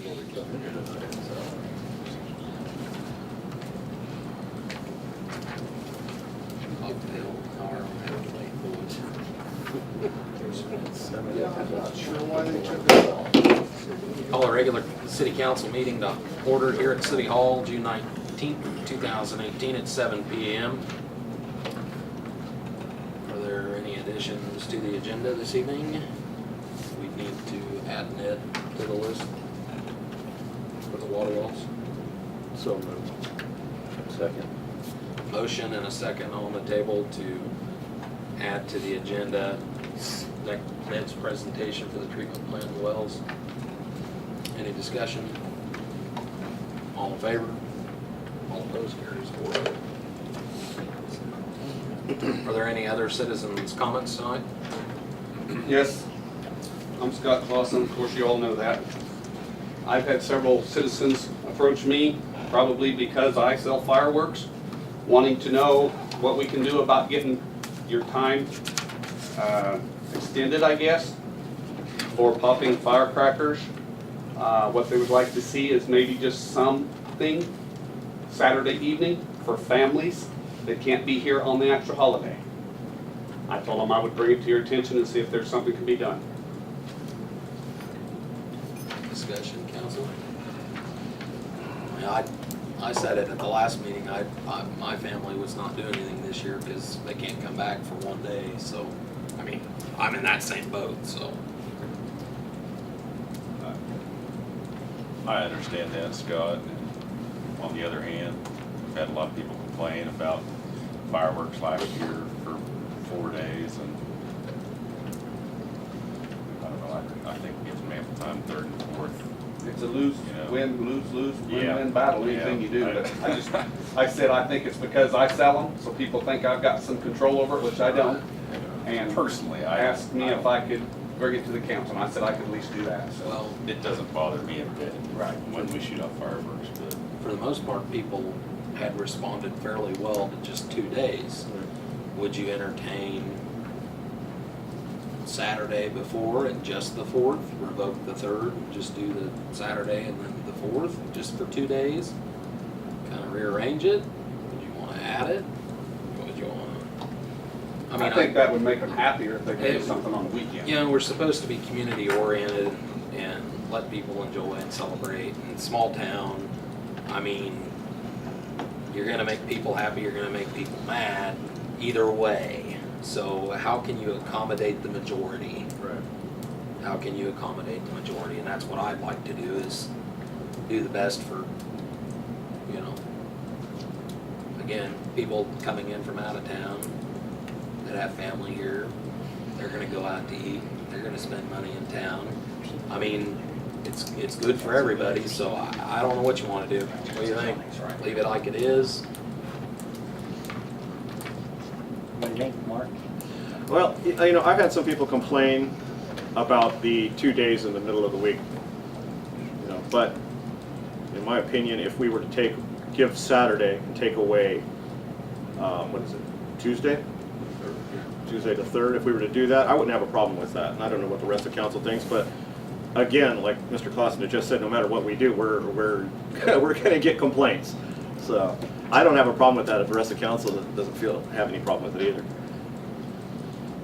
before we come in here tonight, so. Yeah, I'm not sure why they took it off. Call a regular city council meeting to order here at City Hall, June 19th, 2018 at 7 p.m. Are there any additions to the agenda this evening? We need to add Ned to the list for the water wells. So moved. Second. Motion and a second on the table to add to the agenda Ned's presentation for the treatment plant wells. Any discussion? All in favor? All opposed? Carries 4. Are there any other citizens' comments tonight? Yes, I'm Scott Clausen, of course you all know that. I've had several citizens approach me, probably because I sell fireworks, wanting to know what we can do about getting your time extended, I guess, for popping firecrackers. What they would like to see is maybe just something Saturday evening for families that can't be here on the actual holiday. I told them I would bring it to your attention and see if there's something can be done. Discussion, council? Yeah, I said it at the last meeting, my family was not doing anything this year because they can't come back for one day, so, I mean, I'm in that same boat, so. I understand that, Scott. On the other hand, we've had a lot of people complain about fireworks last year for 4 days, and I don't know, I think it gives them ample time, third and fourth. It's a lose, Yeah. win, lose, Yeah. win battle, anything Yeah. you do. But I said I think it's because I sell them, so people think I've got some control over it, which I don't. And Personally, asked me if I could bring it to the council, and I said I could at least do that, so. Well, It doesn't bother me a bit. Right. When we shoot off fireworks, but for the most part, people had responded fairly well to just 2 days. Would you entertain Saturday before and just the 4th, revoke the 3rd, and just do the Saturday and then the 4th, just for 2 days? Kind of rearrange it? Would you want to add it? Would you want to? I think that would make them happier if they could do something on the weekend. You know, we're supposed to be community oriented and let people enjoy and celebrate. And small town, I mean, you're gonna make people happy, you're gonna make people mad, either way. So how can you accommodate the majority? Right. How can you accommodate the majority? And that's what I'd like to do, is do the best for, you know, again, people coming in from out of town that have family here, they're gonna go out to eat, they're gonna spend money in town. I mean, it's good for everybody, so I don't know what you wanna do. What do you think? Leave it like it is? What do you think, Mark? Well, you know, I've had some people complain about the 2 days in the middle of the week. You know, but in my opinion, if we were to give Saturday and take away, what is it, Tuesday? Tuesday the 3rd, if we were to do that, I wouldn't have a problem with that. And I don't know what the rest of council thinks, but again, like Mr. Clausen had just said, no matter what we do, we're we're gonna get complaints. So I don't have a problem with that if the rest of council doesn't have any problem with it either.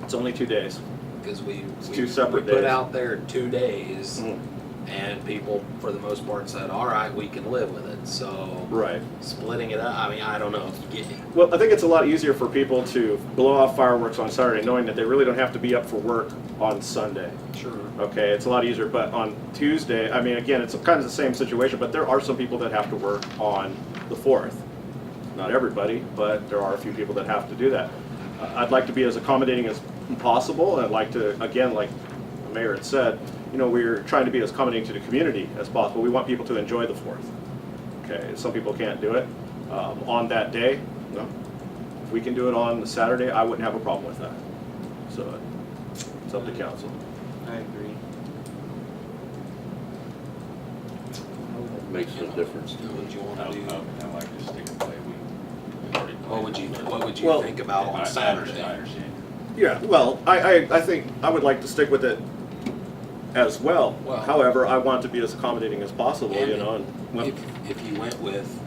It's only 2 days. Because we two separate put days. out there 2 days, Mhm. and people, for the most part, said, all right, we can live with it. So Right. splitting it up, I mean, I don't know. Well, I think it's a lot easier for people to blow off fireworks on Saturday knowing that they really don't have to be up for work on Sunday. Sure. Okay, it's a lot easier, but on Tuesday, I mean, again, it's kind of the same situation, but there are some people that have to work on the 4th. Not everybody, but there are a few people that have to do that. I'd like to be as accommodating as possible, and I'd like to, again, like the mayor had said, you know, we're trying to be as accommodating to the community as possible. We want people to enjoy the 4th. Okay, some people can't do it on that day. No. If we can do it on the Saturday, I wouldn't have a problem with that. So it's up to council. I agree. Makes no difference to What would you want I to do? like to stick and play. What would you Well, think about on I Saturday? understand. Yeah, well, I think I would like to stick with it as well. Well- However, I want to be as accommodating as possible, you know, and when- If you went with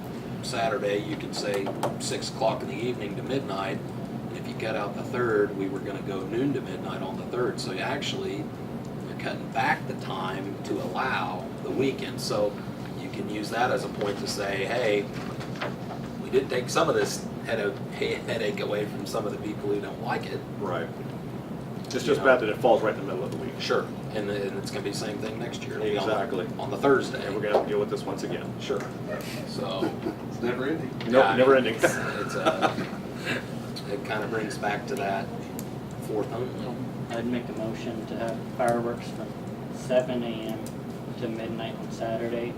Saturday, you could say 6 o'clock in the evening to midnight. And if you cut out the 3rd, we were gonna go noon to midnight on the 3rd. So you're cutting back the time to allow the weekend. So you can use that as a point to say, hey, we did take some of this headache away from some of the people who don't like it. right. It's just bad that it falls right in the middle of the week. Sure, and it's gonna be the same thing next year. It'll be Exactly. on the Thursday. And we're gonna have to deal with this once again. Sure. So, It's never ending. Nope, yeah, never ending. It's it kind of brings back to that 4th only. I'd make a motion to have fireworks from 7 a.m. to midnight on Saturday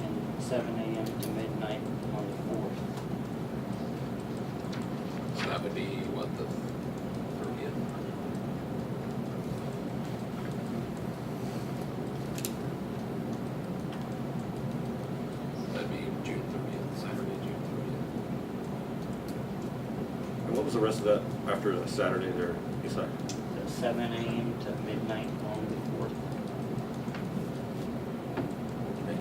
and 7 a.m. to midnight on the 4th. So that would be what, the 30th? That'd be June 30th, Saturday, June And what was the rest of that after the Saturday there, Isaac? So 7 a.m. to midnight on the 4th. 30th.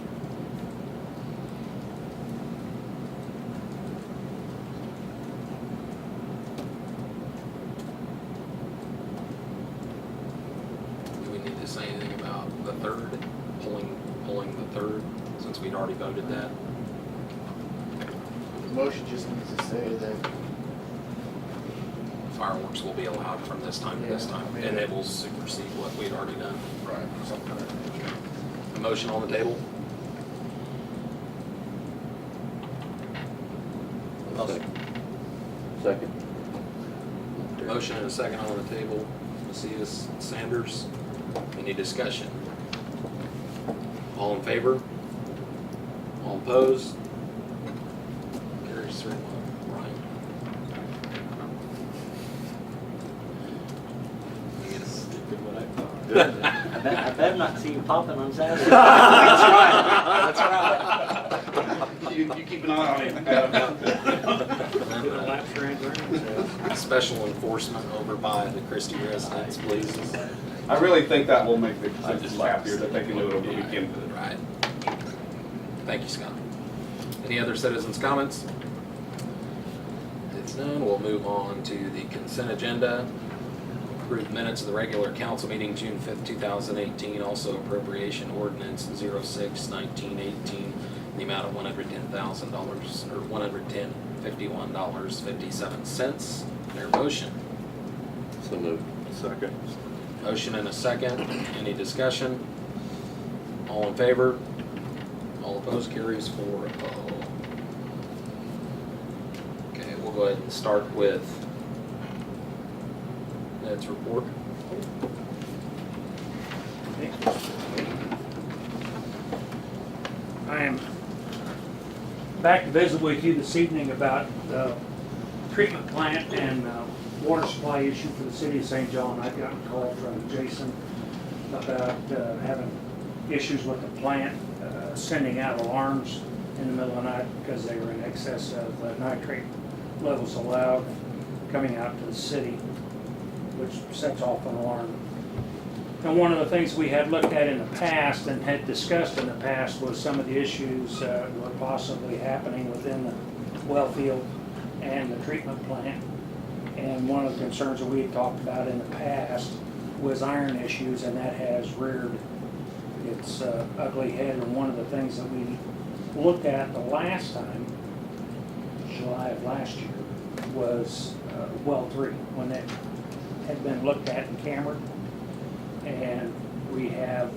Do we need to say anything about the 3rd, pulling the 3rd, since we'd already voted that? The motion just needs to say that, Fireworks will be allowed from this time to this Yeah, time, I mean- and it will supersede what we'd already done. right, something like that. A motion on the table? Second. Motion and a second on the table. Macias, Sanders. Any discussion? All in favor? All opposed? Carries 3-1. Ryan? You get a stupid what I thought. I better not see you popping on Saturday. That's right. You keep an eye on it. Special enforcement over by the Christie residents, please. I really think that will make the citizens happier that they can do it over the weekend. Right. Thank you, Scott. Any other citizens' comments? If none, we'll move on to the consent agenda. Approved minutes of the regular council meeting, June 5th, 2018. Also appropriation ordinance 06-1918, in the amount of $110,000 or $110,51.57. Their motion. So moved. Second. Motion and a second. Any discussion? All in favor? All opposed, carries 4-0. Okay, we'll go ahead and start with Ned's report. I am back to visit with you this evening about the treatment plant and water supply issue for the city of St. John. I've gotten a call from Jason about having issues with the plant sending out alarms in the middle of the night because they were in excess of nitrate levels allowed coming out to the city, which sets off an alarm. And one of the things we had looked at in the past and had discussed in the past was some of the issues that were possibly happening within the well field and the treatment plant. And one of the concerns that we had talked about in the past was iron issues, and that has reared its ugly head. And one of the things that we looked at the last time, July of last year, was well 3, when that had been looked at and cambered. And we have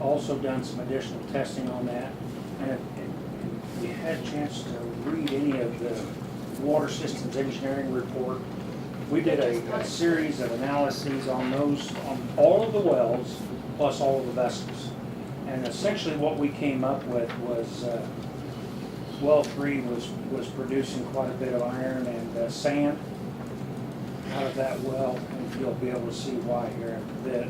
also done some additional testing on that. And if you had a chance to read any of the water systems engineering report, we did a series of analyses on those, on all of the wells, plus all of the vessels. And essentially what we came up with was well 3 was producing quite a bit of iron and sand out of that well, and you'll be able to see why here in a bit.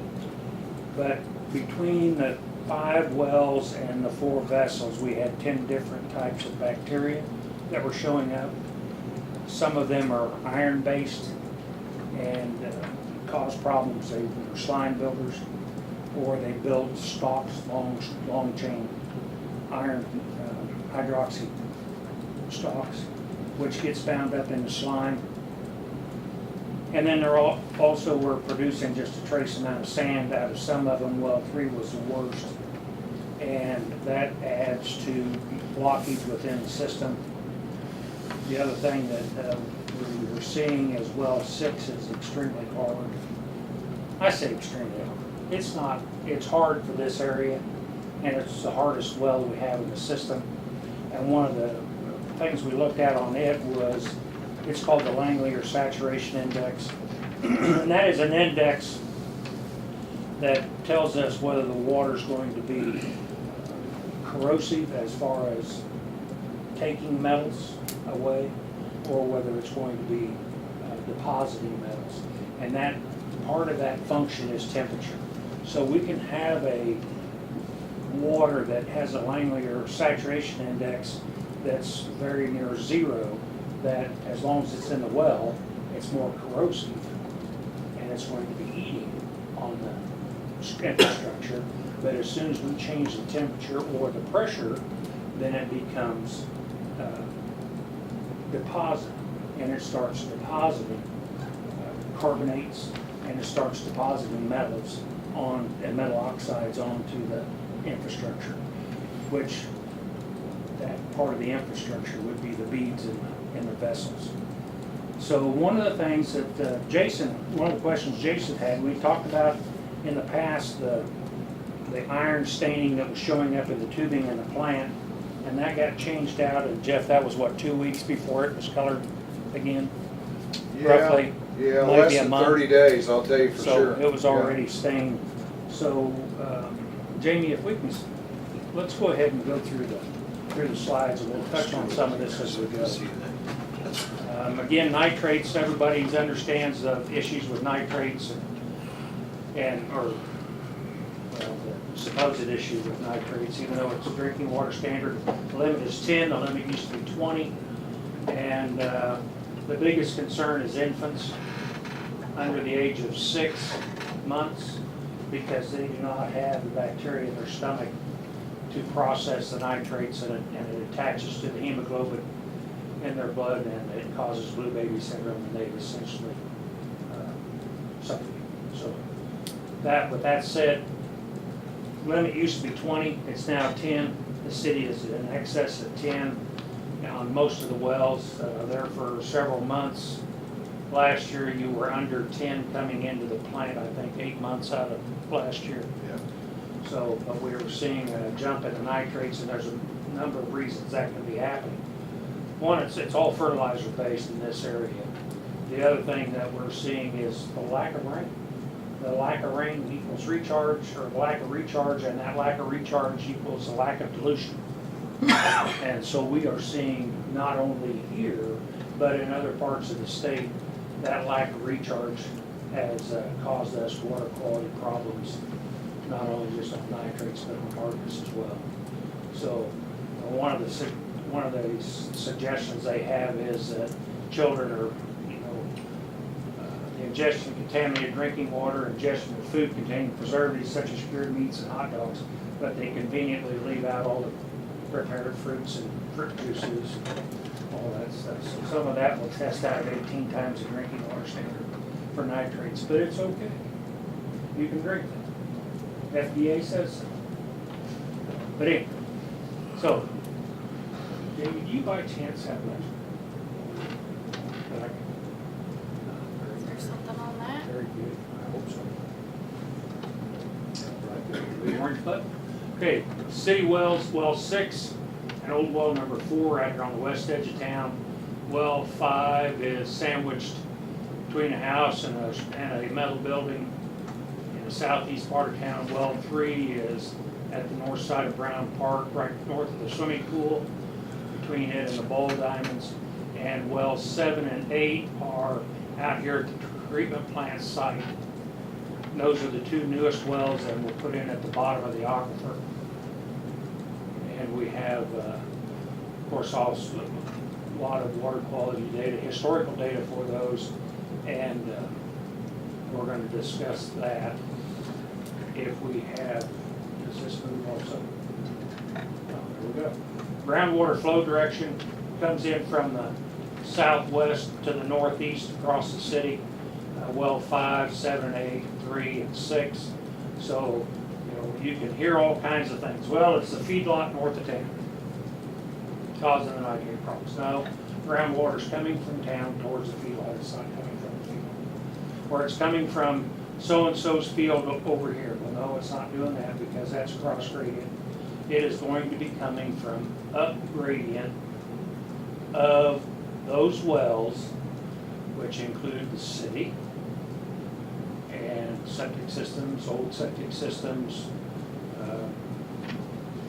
But between the 5 wells and the 4 vessels, we had 10 different types of bacteria that were showing up. Some of them are iron-based, and cause problems. They were slime builders, or they built stalks, long chain iron hydroxy stalks, which gets bound up in the slime. And then they're also were producing just a trace amount of sand out of some of them. Well, 3 was the worst, and that adds to blockage within the system. The other thing that we're seeing as well, 6 is extremely hard. I say extremely hard. It's not, it's hard for this area, and it's the hardest well we have in the system. And one of the things we looked at on it was, it's called the Langmuir Saturation Index. And that is an index that tells us whether the water's going to be corrosive as far as taking metals away, or whether it's going to be depositing metals. And that part of that function is temperature. So we can have a water that has a Langmuir saturation index that's very near 0, that as long as it's in the well, it's more corrosive, and it's going to be eating on the infrastructure. But as soon as we change the temperature or the pressure, then it becomes deposit, and it starts depositing carbonates, and it starts depositing metals and metal oxides onto the infrastructure, which that part of the infrastructure would be the beads in the vessels. So one of the things that one of the questions Jason had, we talked about in the past, the iron staining that was showing up in the tubing in the plant, and that got changed out, and Jeff, that was what, 2 weeks before it was colored again? Roughly? Yeah, Maybe less a than month. 30 days, I'll tell you for sure. So it was already stained. So, Jamie, if we can, let's go ahead and go through the slides, and we'll touch on some of this as we go. Again, nitrates, everybody understands the issues with nitrates or the supposed issue with nitrates, even though it's a drinking water standard. The limit is 10, the limit used to be 20. And the biggest concern is infants under the age of 6 months, because they do not have the bacteria in their stomach to process the nitrates, and it attaches to the hemoglobin in their blood, and it causes blue baby syndrome, and they essentially suffocate. So with that said, limit used to be 20, it's now 10. The city is in excess of 10 on most of the wells. There for several months. Last year you were under 10 coming into the plant, I think 8 months out of last year. Yeah. So, but we were seeing a jump in the nitrates, and there's a number of reasons that can be happening. One, it's all fertilizer based in this area. The other thing that we're seeing is the lack of rain. The lack of rain equals recharge, or the lack of recharge, and that lack of recharge equals a lack of dilution. And so we are seeing, not only here, but in other parts of the state, that lack of recharge has caused us water quality problems, not only just on nitrates, but on hardness as well. So one of the suggestions they have is that children are, the ingestion of contaminated drinking water, ingestion of food containing preservatives such as cured meats and hot dogs, but they conveniently leave out all the prepared fruits and fruit juices and all that stuff. So some of that will test out 18 times the drinking water standard for nitrates, but it's okay. You can drink it. FDA says so. But anyway, so, Jamie, do you by chance have lunch? Is there something on that? Very good, I hope so. The orange button? Okay, city wells, well 6, and old well number 4 out here on the west edge of town. Well 5 is sandwiched between a house and a metal building in the southeast part of town. Well 3 is at the north side of Brown Park, right north of the swimming pool, between it and the ball diamonds. And wells 7 and 8 are out here at the treatment plant site. Those are the 2 newest wells that we'll put in at the bottom of the aquifer. And we have, of course, also a lot of water quality data, historical data for those, and we're gonna discuss that if we have, does this move also? Oh, there we go. Groundwater flow direction comes in from the southwest to the northeast across the city. Well 5, 7, 8, 3, and 6. So, you can hear all kinds of things. Well, it's the feedlot north of town causing the nitrate problems. No, groundwater's coming from town towards the feedlot. It's not coming from the field. Or it's coming from so-and-so's field over here. Well, no, it's not doing that because that's cross gradient. It is going to be coming from up gradient of those wells, which include the city and septic systems, old septic systems,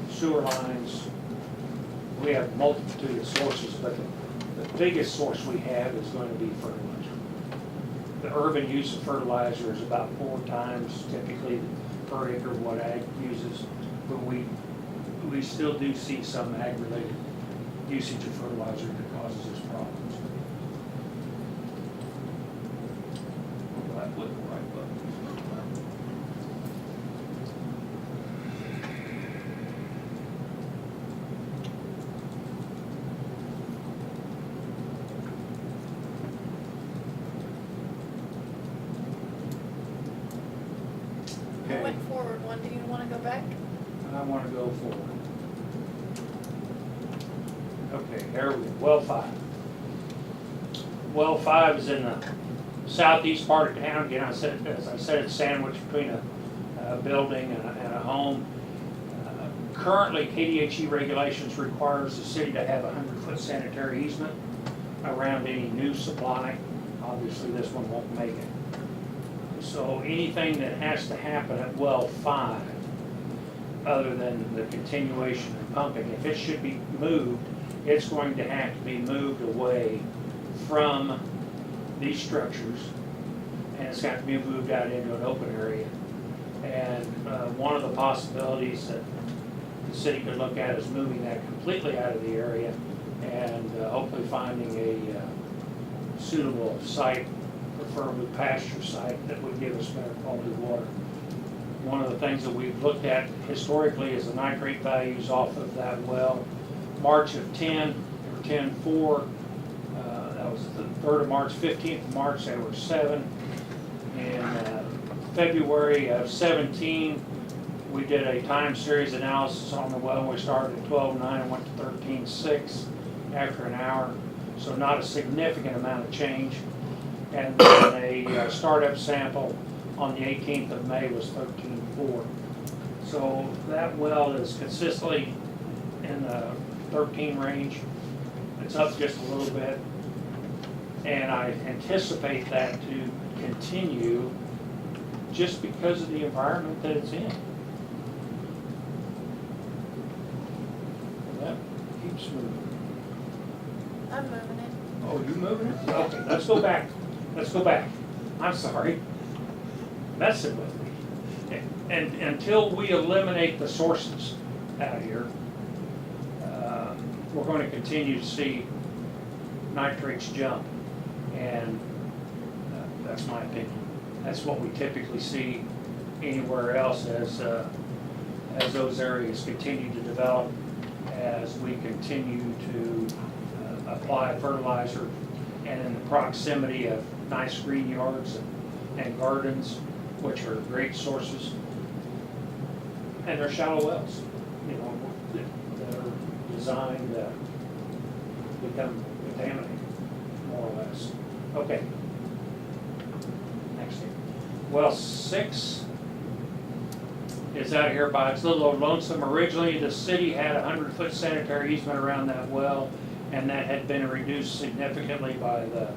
sewer lines. We have a multitude of sources, but the biggest source we have is going to be fertilizer. The urban use of fertilizer is about 4 times typically per acre what ag uses, but we still do see some ag-related usage of fertilizer that causes us problems. Well, that wasn't the right button. I went forward one. Do you want to go back? I want to go forward. Okay, there we go, well 5. Well 5 is in the southeast part of town. Again, as I said, it's sandwiched between a building and a home. Currently, KDHE regulations requires the city to have a 100-foot sanitary easement around any new supply. Obviously, this one won't make it. So anything that has to happen at well 5, other than the continuation of pumping, if it should be moved, it's going to have to be moved away from these structures, and it's got to be moved out into an open area. And one of the possibilities that the city could look at is moving that completely out of the area and hopefully finding a suitable site, preferably pasture site, that would give us better quality water. One of the things that we've looked at historically is the nitrate values off of that well. March of 10, they were 10.4. That was the 3rd of March, 15th of March, they were 7. In February of 17, we did a time series analysis on the well. We started at 12.9 and went to 13.6 after an hour. So not a significant amount of change. And then a startup sample on the 18th of May was 13.4. So that well is consistently in the 13 range. It's up just a little bit. And I anticipate that to continue just because of the environment that it's in. That keeps moving. I'm moving it. Oh, you moving it? Okay, let's go back. Let's go back. I'm sorry. Messing with me. And until we eliminate the sources out here, we're going to continue to see nitrates jump. And that's my opinion. That's what we typically see anywhere else as those areas continue to develop, as we continue to apply fertilizer, and in the proximity of nice green yards and gardens, which are great sources. And they're shallow wells, that are designed to become contaminated, more or less. Okay. Next thing. Well 6 is out here by, it's Little Old Lonesome. Originally, the city had a 100-foot sanitary easement around that well, and that had been reduced significantly by the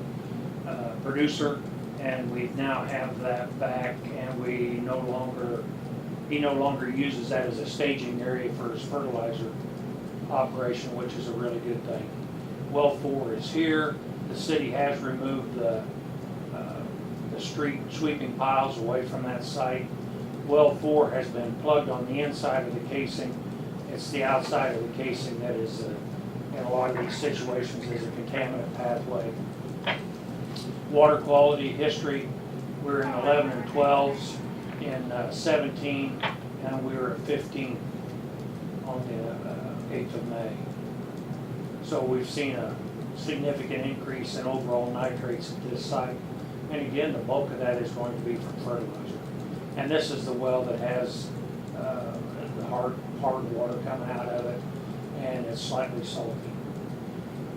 producer, and we now have that back, and he no longer uses that as a staging area for his fertilizer operation, which is a really good thing. Well 4 is here. The city has removed the street sweeping piles away from that site. Well 4 has been plugged on the inside of the casing. It's the outside of the casing that is, in a lot of these situations, is a contaminant pathway. Water quality history, we're in 11 and 12s in 17, and we were at 15 on the 8th of May. So we've seen a significant increase in overall nitrates at this site. And again, the bulk of that is going to be from fertilizer. And this is the well that has the hard water coming out of it, and it's slightly salty.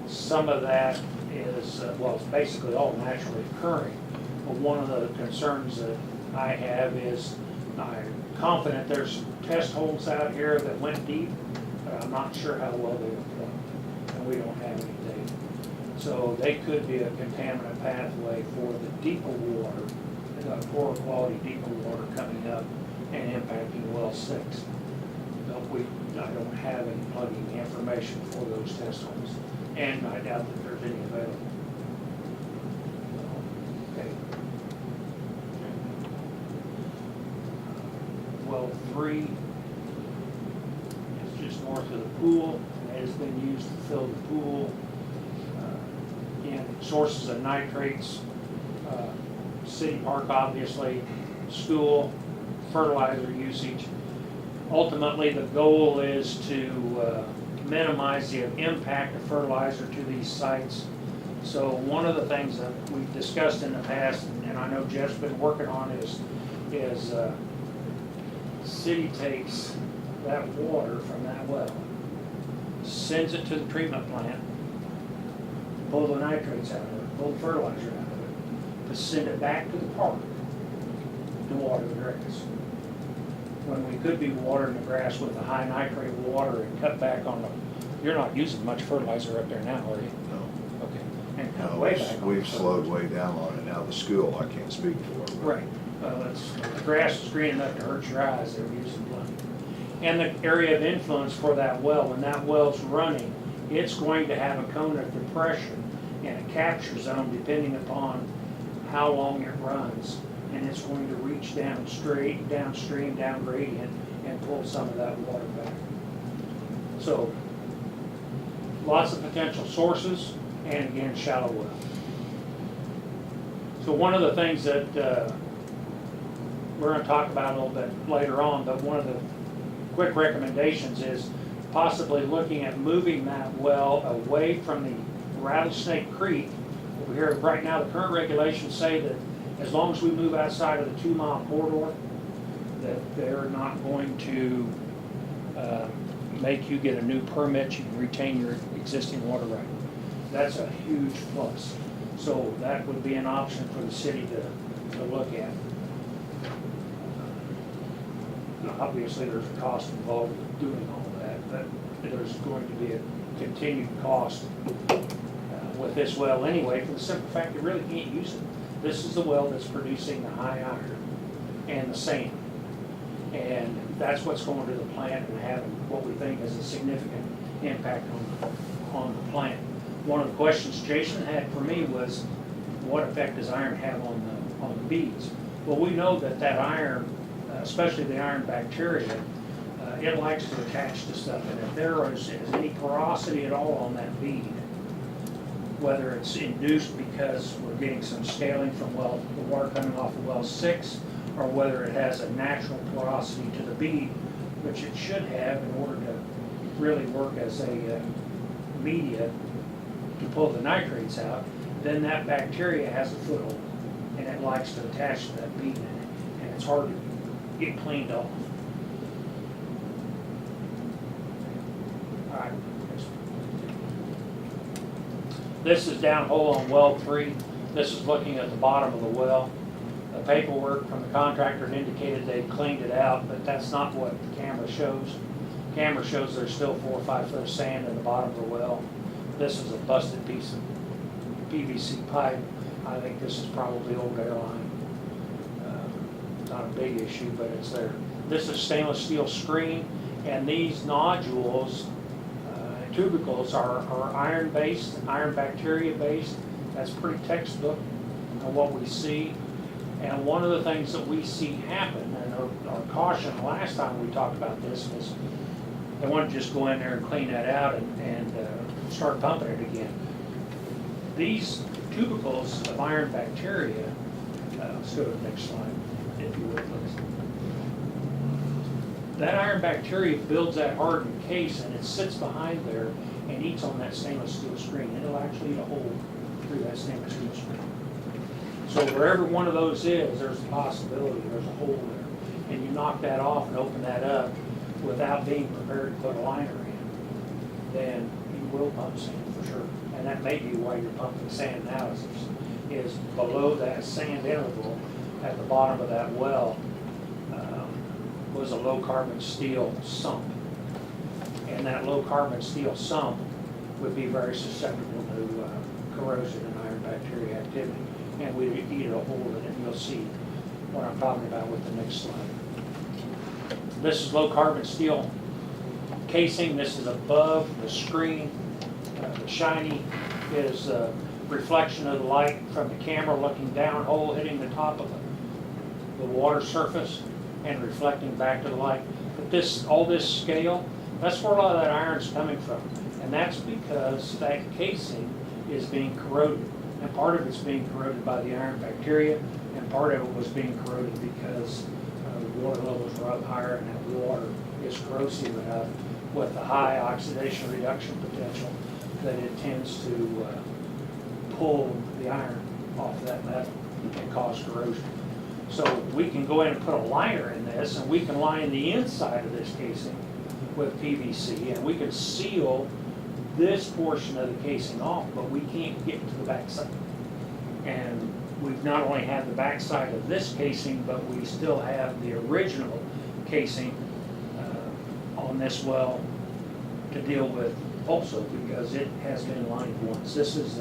Some of that is, well, it's basically all naturally occurring. But one of the concerns that I have is I'm confident there's test holes out here that went deep, but I'm not sure how well they were plugged, and we don't have any data. So they could be a contaminant pathway for the deeper water, the poor quality deeper water coming up and impacting well 6. But I don't have any plugging information for those test holes, and I doubt that there's any available. Okay. Well 3 is just north of the pool, and it has been used to fill the pool. Again, sources of nitrates, city park obviously, school, fertilizer usage. Ultimately, the goal is to minimize the impact of fertilizer to these sites. So one of the things that we've discussed in the past, and I know Jeff's been working on, is city takes that water from that well, sends it to the treatment plant, pull the nitrates out of it, pull the fertilizer out of it, to send it back to the park to water the grass. When we could be watering the grass with the high nitrate water and cut back on the, you're not using much fertilizer up there now, are you? No, Okay. And cut no, way back on the we've slowed fertilizer. way down on it now. The school, I can't speak for it. but Right. The grass is green enough to hurt your eyes, they're using plenty. And the area of influence for that well, when that well's running, it's going to have a cone of depression and a capture zone depending upon how long it runs. And it's going to reach down straight, downstream, down gradient, and pull some of that water back. So, lots of potential sources, and again, shallow well. So one of the things that we're going to talk about a little bit later on, but one of the quick recommendations is possibly looking at moving that well away from the Rattlesnake Creek. Over here, right now, the current regulations say that as long as we move outside of the 2-mile corridor, that they're not going to make you get a new permit. You can retain your existing water right. That's a huge plus. So that would be an option for the city to look at. Obviously, there's a cost involved with doing all that, but there's going to be a continued cost with this well anyway, for the simple fact you really can't use it. This is the well that's producing the high iron and the sand. And that's what's going to the plant and having what we think is a significant impact on the plant. One of the questions Jason had for me was, what effect does iron have on the beads? Well, we know that iron, especially the iron bacteria, it likes to attach to stuff. And if there is any porosity at all on that bead, whether it's induced because we're getting some scaling from the water coming off of well 6, or whether it has a natural porosity to the bead, which it should have in order to really work as a media to pull the nitrates out, then that bacteria has a foothold, and it likes to attach to that bead, and it's hard to get cleaned off. All right. This is downhole on well 3. This is looking at the bottom of the well. The paperwork from the contractor indicated they cleaned it out, but that's not what the camera shows. The camera shows there's still 4 or 5 foot of sand in the bottom of the well. This is a busted piece of PVC pipe. I think this is probably old airline. Not a big issue, but it's there. This is stainless steel screen, and these nodules, tubercles, are iron-based, iron bacteria-based. That's pretty textbook on what we see. And one of the things that we see happen, and our caution last time we talked about this, was they want to just go in there and clean that out and start pumping it again. These tubercles of iron bacteria Let's go to the next slide, if you would, please. That iron bacteria builds that hardened case and it sits behind there and eats on that stainless steel screen. It'll actually eat a hole through that stainless steel screen. So wherever one of those is, there's a possibility there's a hole there. And you knock that off and open that up without being prepared to put a liner in, then you will pump sand for sure. And that may be why you're pumping sand now is below that sand interval at the bottom of that well was a low carbon steel sump. And that low carbon steel sump would be very susceptible to corrosion and iron bacteria activity. And we would eat a hole in it, and you'll see what I'm talking about with the next slide. This is low carbon steel casing. This is above the screen. The shiny is a reflection of the light from the camera looking down, hole hitting the top of the water surface and reflecting back to the light. But all this scale, that's where a lot of that iron's coming from. And that's because that casing is being corroded. And part of it's being corroded by the iron bacteria, and part of it was being corroded because the water levels were up higher and that water is corrosive enough with the high oxidation reduction potential that it tends to pull the iron off that metal and cause corrosion. So we can go ahead and put a liner in this, and we can line the inside of this casing with PVC, and we can seal this portion of the casing off, but we can't get to the backside. And we've not only had the backside of this casing, but we still have the original casing on this well to deal with also, because it has been lined once. This is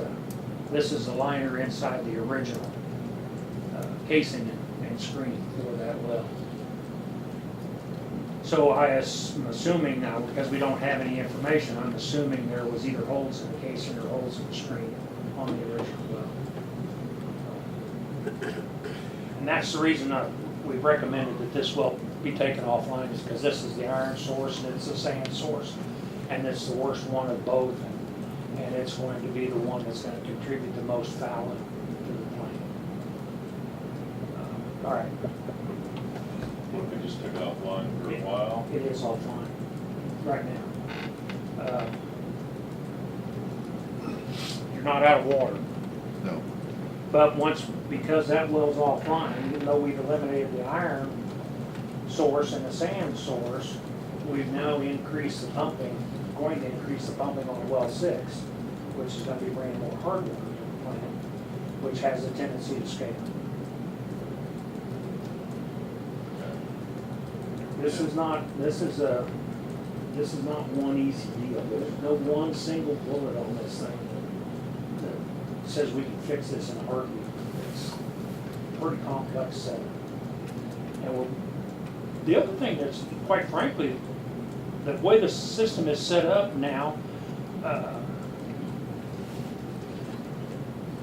a liner inside the original casing and screen for that well. So I'm assuming now, because we don't have any information, I'm assuming there was either holes in the casing or holes in the screen on the original well. And that's the reason we've recommended that this well be taken offline, is because this is the iron source and it's the sand source. And it's the worst one of both, and it's going to be the one that's going to contribute the most fouling to the plant. All right. What if we just took it offline for a while? It is offline right now. You're not out of water, No. but because that well's offline, even though we've eliminated the iron source and the sand source, we've now increased the pumping, going to increase the pumping on well 6, which is going to be bringing more hard water to the plant, which has a tendency to scale. This is not one easy deal. There's no one single bullet on this thing that says we can fix this in a heartbeat. It's a pretty complex setup. And the other thing that's, quite frankly, the way the system is set up now,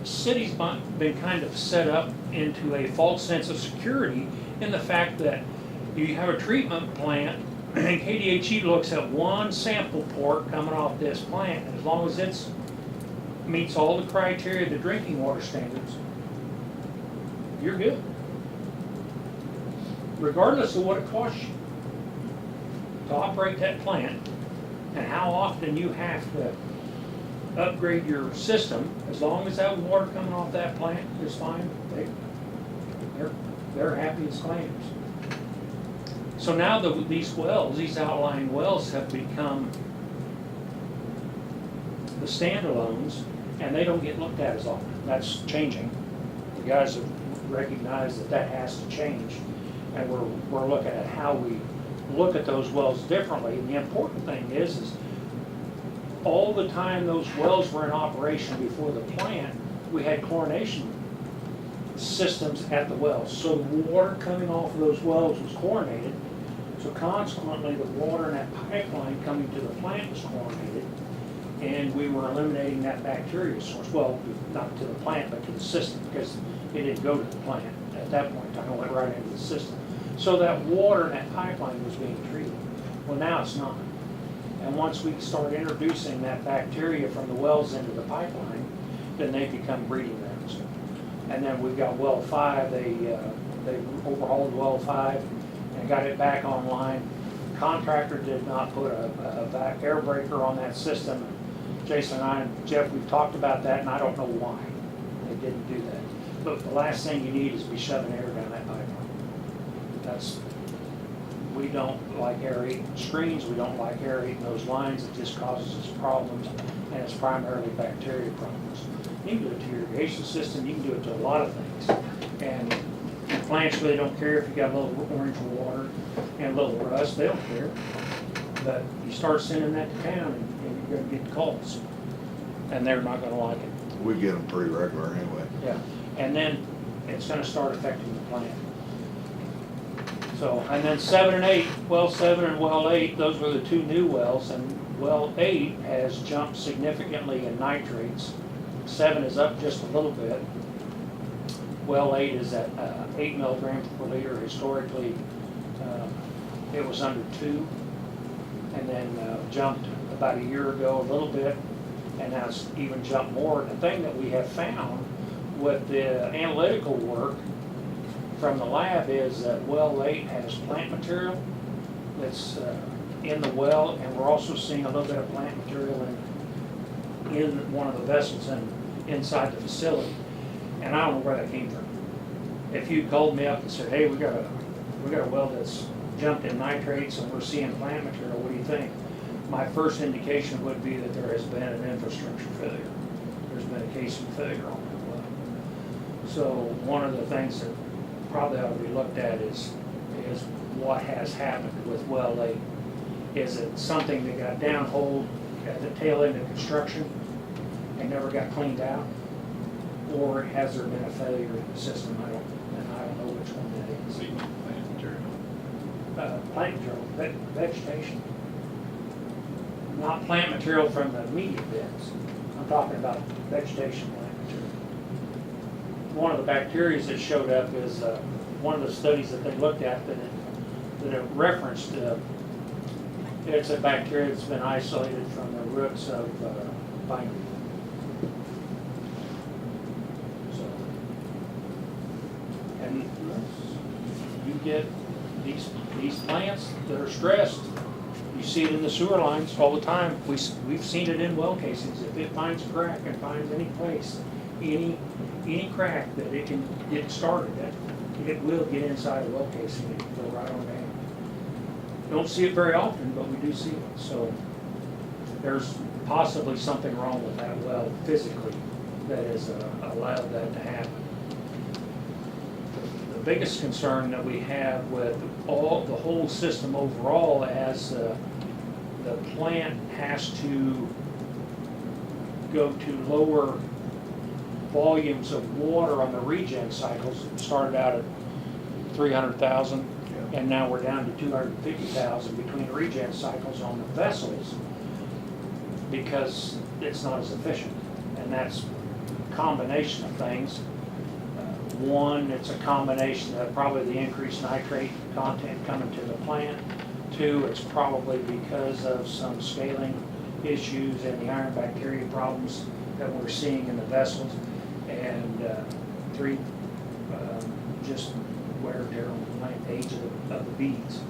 city's been kind of set up into a false sense of security in the fact that you have a treatment plant and KDHE looks at one sample port coming off this plant, and as long as it meets all the criteria, the drinking water standards, you're good. Regardless of what it costs you to operate that plant and how often you have to upgrade your system, as long as that water coming off that plant is fine, they're happy as clams. So now these wells, these outlying wells, have become the standalones, and they don't get looked at as often. That's changing. The guys have recognized that has to change, and we're looking at how we look at those wells differently. And the important thing is all the time those wells were in operation before the plant, we had chlorination systems at the wells. So the water coming off of those wells was chlorinated. So consequently, the water in that pipeline coming to the plant was chlorinated, and we were eliminating that bacteria source. Well, not to the plant, but to the system, because it didn't go to the plant at that point in time. It went right into the system. So that water in that pipeline was being treated. Well, now it's not. And once we start introducing that bacteria from the wells into the pipeline, then they become breeding grounds. And then we've got well 5, they overhauled well 5 and got it back online. Contractor did not put a back air breaker on that system. Jason and I and Jeff, we've talked about that, and I don't know why they didn't do that. But the last thing you need is to be shoving air down that pipeline. We don't like aerating screens, we don't like aerating those lines, it just causes us problems, and it's primarily bacteria problems. You can do it to your irrigation system, you can do it to a lot of things. And plants really don't care if you got a little orange water and a little rust, they don't care. But you start sending that to town and you're gonna get calls, and they're not gonna like it. We get them pretty regular anyway. Yeah, and then it's gonna start affecting the plant. So, and then 7 and 8, well 7 and well 8, those were the 2 new wells, and well 8 has jumped significantly in nitrates. 7 is up just a little bit. Well 8 is at 8 milligrams per liter. Historically, it was under 2, and then jumped about a year ago a little bit, and now it's even jumped more. The thing that we have found with the analytical work from the lab is that well 8 has plant material that's in the well, and we're also seeing a little bit of plant material in one of the vessels inside the facility. And I don't know where that came from. If you called me up and said, hey, we got a well that's jumped in nitrates and we're seeing plant material, what do you think? My first indication would be that there has been an infrastructure failure. There's been a casing failure on that well. So one of the things that probably ought to be looked at is what has happened with well 8. Is it something that got downhole at the tail end of construction and never got cleaned out? Or has there been a failure in the system? I don't know which one that is. Plant material. Plant material, vegetation. Not plant material from the media beds. I'm talking about vegetation plant material. One of the bacteria that showed up is one of the studies that they looked at that it referenced. It's a bacteria that's been isolated from the roots of bindweed. So, and you get these plants that are stressed. You see it in the sewer lines all the time. We've seen it in well casings. If it finds a crack and finds any place, any crack that it can get started at, it will get inside a well casing and go right on down. Don't see it very often, but we do see it. So there's possibly something wrong with that well physically that has allowed that to happen. The biggest concern that we have with the whole system overall, as the plant has to go to lower volumes of water on the regen cycles. It started out at 300,000, and now we're down to 250,000 between regen cycles on the vessels because it's not as efficient. And that's a combination of things. One, it's a combination of probably the increased nitrate content coming to the plant. 2, it's probably because of some scaling issues and the iron bacteria problems that we're seeing in the vessels. And 3, just wear and tear on the plant, age of the beads.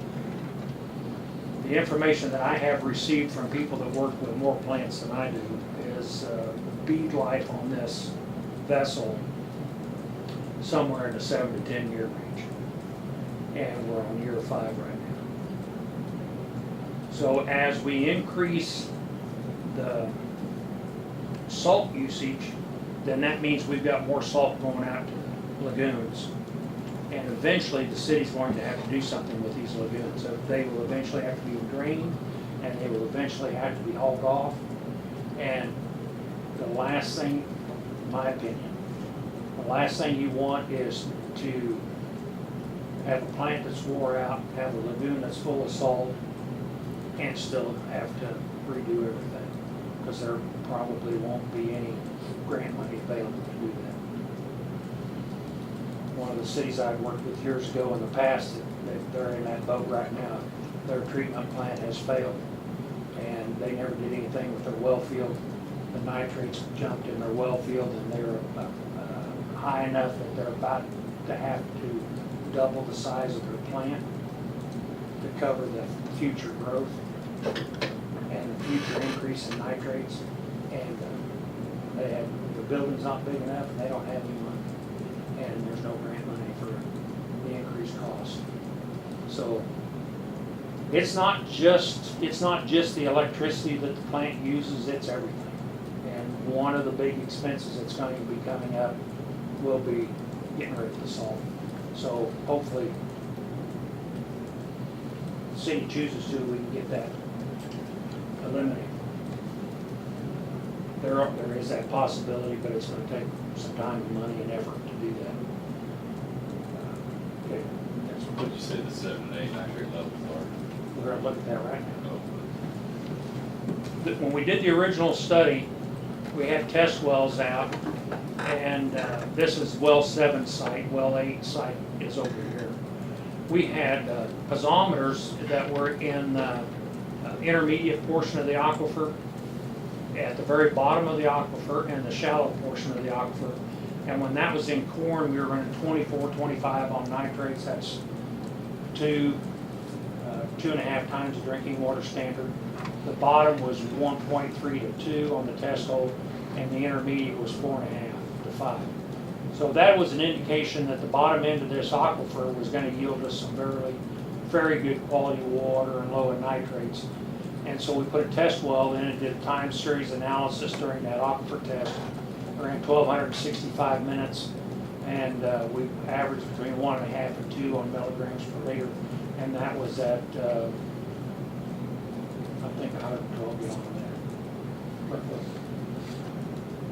The information that I have received from people that work with more plants than I do is bead life on this vessel somewhere in the 7 to 10 year range. And we're on year 5 right now. So as we increase the salt usage, then that means we've got more salt going out to the lagoons. And eventually the city's going to have to do something with these lagoons. So they will eventually have to be drained, and they will eventually have to be hauled off. And the last thing, in my opinion, the last thing you want is to have a plant that's wore out, have a lagoon that's full of salt, and still have to redo everything, because there probably won't be any grant money available to do that. One of the cities I've worked with years ago in the past, they're in that boat right now. Their treatment plant has failed, and they never did anything with their well field. The nitrates jumped in their well field, and they're high enough that they're about to have to double the size of their plant to cover the future growth and the future increase in nitrates. And the building's not big enough and they don't have any money. And there's no grant money for the increased cost. So it's not just the electricity that the plant uses, it's everything. And one of the big expenses that's going to be coming up will be getting rid of the salt. So hopefully, the city chooses to, we can get that eliminated. There is that possibility, but it's going to take some time and money and effort to do that. Okay, next one. What'd you say the 7 and 8 nitrate levels are? We're going to look at that right now. Oh, When we did the original study, we had test wells out, and this is well 7 site, well 8 site is over here. We had piezometers that were in the intermediate portion of the aquifer, at the very bottom of the aquifer, and the shallow portion of the aquifer. And when that was in corn, we were running 24, 25 on nitrates. That's 2.5 times the drinking water standard. The bottom was 1.3 to 2 on the test hole, and the intermediate was 4.5 to 5. So that was an indication that the bottom end of this aquifer was going to yield us some very good quality water and low in nitrates. And so we put a test well in and did a time series analysis during that aquifer test. We ran 1,265 minutes, and we averaged between 1.5 and 2 on milligrams per liter. And that was at, I think, 112 gallon there.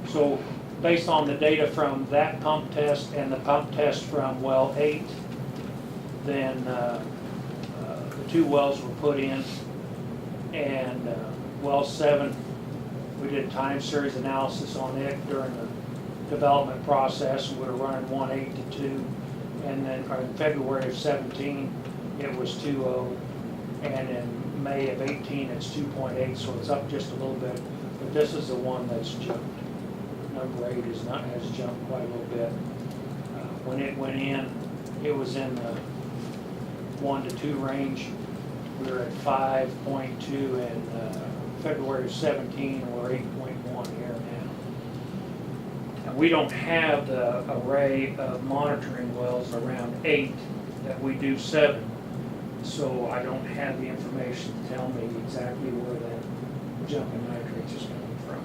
So based on the data from that pump test and the pump test from well 8, then the 2 wells were put in. And well 7, we did a time series analysis on it during the development process. We were running 1.8 to 2. And then in February of 17, it was 2.0. And in May of 18, it's 2.8, so it's up just a little bit. But this is the one that's jumped. Number 8 has jumped quite a little bit. When it went in, it was in the 1 to 2 range. We were at 5.2 in February of 17, and we're 8.1 here now. And we don't have the array of monitoring wells around 8 that we do 7. So I don't have the information to tell me exactly where that jump in nitrates is coming from.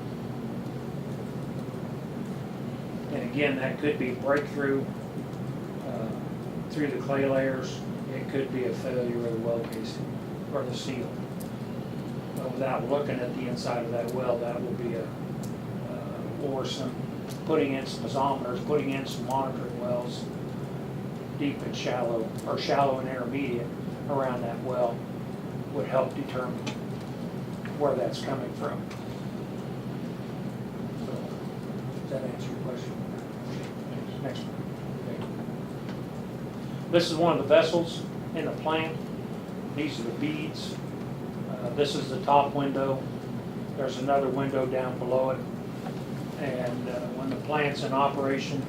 And again, that could be breakthrough through the clay layers. It could be a failure of the well casing or the seal. But without looking at the inside of that well, that will be or some putting in some piezometers, putting in some monitoring wells, deep and shallow, or shallow and intermediate around that well would help determine where that's coming from. So, does that answer your question? Next one. Okay. This is one of the vessels in the plant. These are the beads. This is the top window. There's another window down below it. And when the plant's in operation,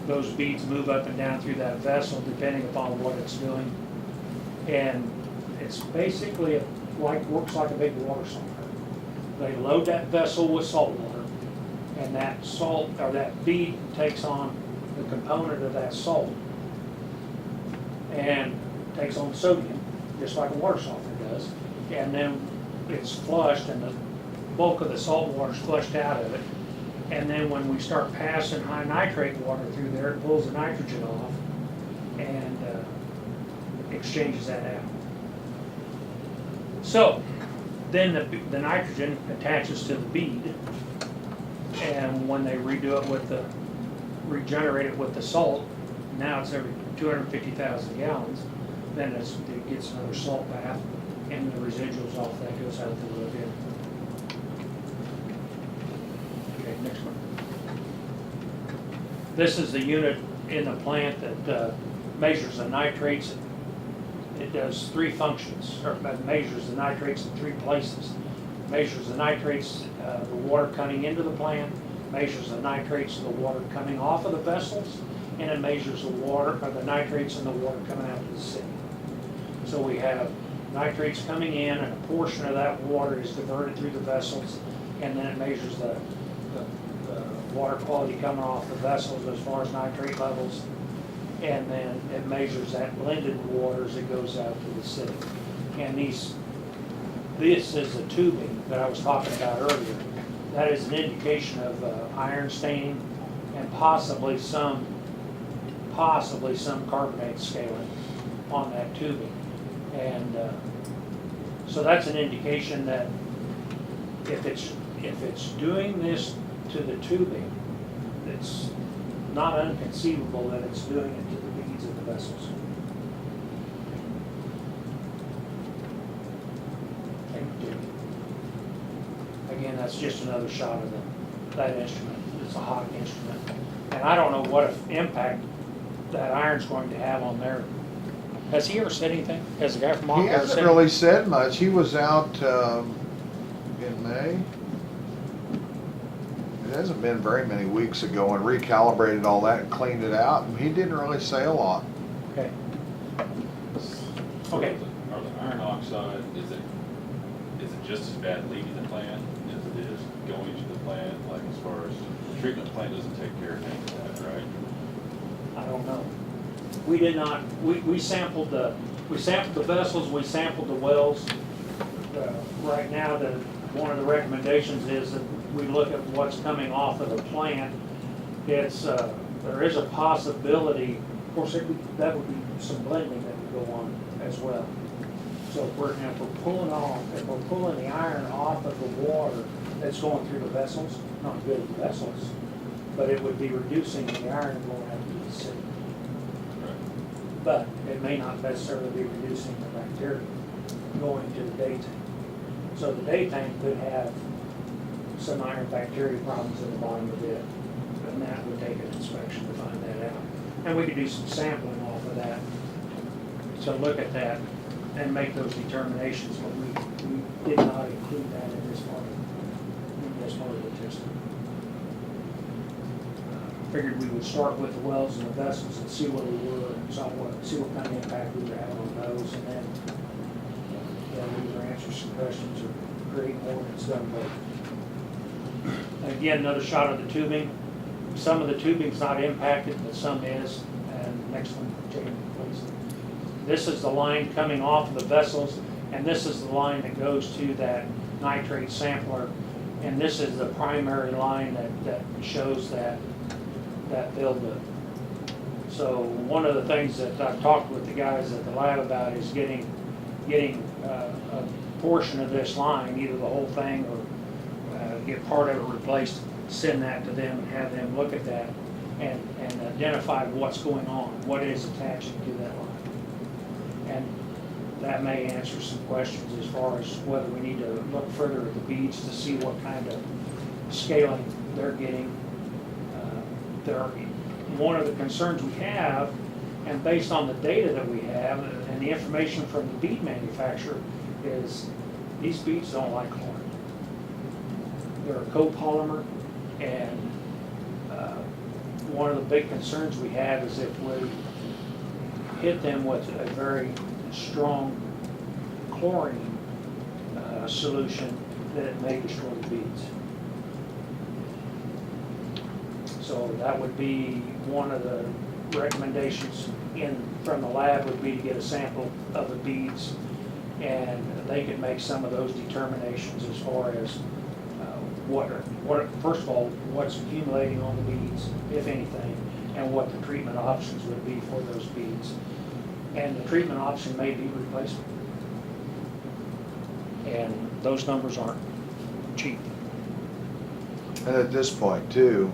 those beads move up and down through that vessel depending upon what it's doing. And it's basically works like a big water softener. They load that vessel with salt water, and that salt, or that bead, takes on the component of that salt and takes on sodium, just like a water softener does. And then it's flushed, and the bulk of the salt water is flushed out of it. And then when we start passing high nitrate water through there, it pulls the nitrogen off and exchanges that out. So then the nitrogen attaches to the bead, and when they redo it regenerate it with the salt, now it's every 250,000 gallons, then it gets another salt bath, and the residuals off that goes out the lagoon. Okay, next one. This is the unit in the plant that measures the nitrates. It does 3 functions, or measures the nitrates in 3 places. Measures the nitrates, the water coming into the plant, measures the nitrates of the water coming off of the vessels, and it measures the water, or the nitrates in the water coming out of the city. So we have nitrates coming in, and a portion of that water is diverted through the vessels, and then it measures the water quality coming off the vessels as far as nitrate levels, and then it measures that blended water as it goes out to the city. And this is the tubing that I was talking about earlier. That is an indication of iron staining and possibly some carbonate scaling on that tubing. And so that's an indication that if it's doing this to the tubing, it's not inconceivable that it's doing it to the beads of the vessels. Again, that's just another shot of that instrument. It's a hot instrument. And I don't know what impact that iron's going to have on there. Has he ever said anything? Has the guy from He Monk ever hasn't said? really said much. He was out in May. It hasn't been very many weeks ago, and recalibrated all that and cleaned it out, and he didn't really say a lot. Okay. Okay. Are the iron oxide, is it just as bad leaving the plant as it is going to the plant? Like as far as, the treatment plant doesn't take care of any of that, right? I don't know. We did not, we sampled the vessels, we sampled the wells. Right now, one of the recommendations is that we look at what's coming off of the plant. It's, there is a possibility, of course, that would be some blending that would go on as well. So if we're pulling the iron off of the water that's going through the vessels, not good vessels, but it would be reducing the iron going out to the city. But it may not necessarily be reducing the bacteria going to the day tank. So the day tank could have some iron bacteria problems at the bottom of it, and that would take an inspection to find that out. And we could do some sampling off of that to look at that and make those determinations, but we did not include that in this part of the testing. Figured we would start with the wells and the vessels and see where we were and see what kind of impact we were having on those, and then either answer some questions or create more that's done both. Again, another shot of the tubing. Some of the tubing's not impacted, but some is. And next one, Jamie, please. This is the line coming off of the vessels, and this is the line that goes to that nitrate sampler. And this is the primary line that shows that buildup. So one of the things that I've talked with the guys at the lab about is getting a portion of this line, either the whole thing or get part of it replaced, send that to them and have them look at that and identify what's going on, what is attaching to that line. And that may answer some questions as far as whether we need to look further at the beads to see what kind of scaling they're getting. One of the concerns we have, and based on the data that we have and the information from the bead manufacturer, is these beads don't like chlorine. They're a copolymer, and one of the big concerns we have is if we hit them with a very strong chlorine solution, that it may destroy the beads. So that would be one of the recommendations from the lab, would be to get a sample of the beads, and they could make some of those determinations as far as first of all, what's accumulating on the beads, if anything, and what the treatment options would be for those beads. And the treatment option may be replacement. And those numbers aren't cheap. And at this point too,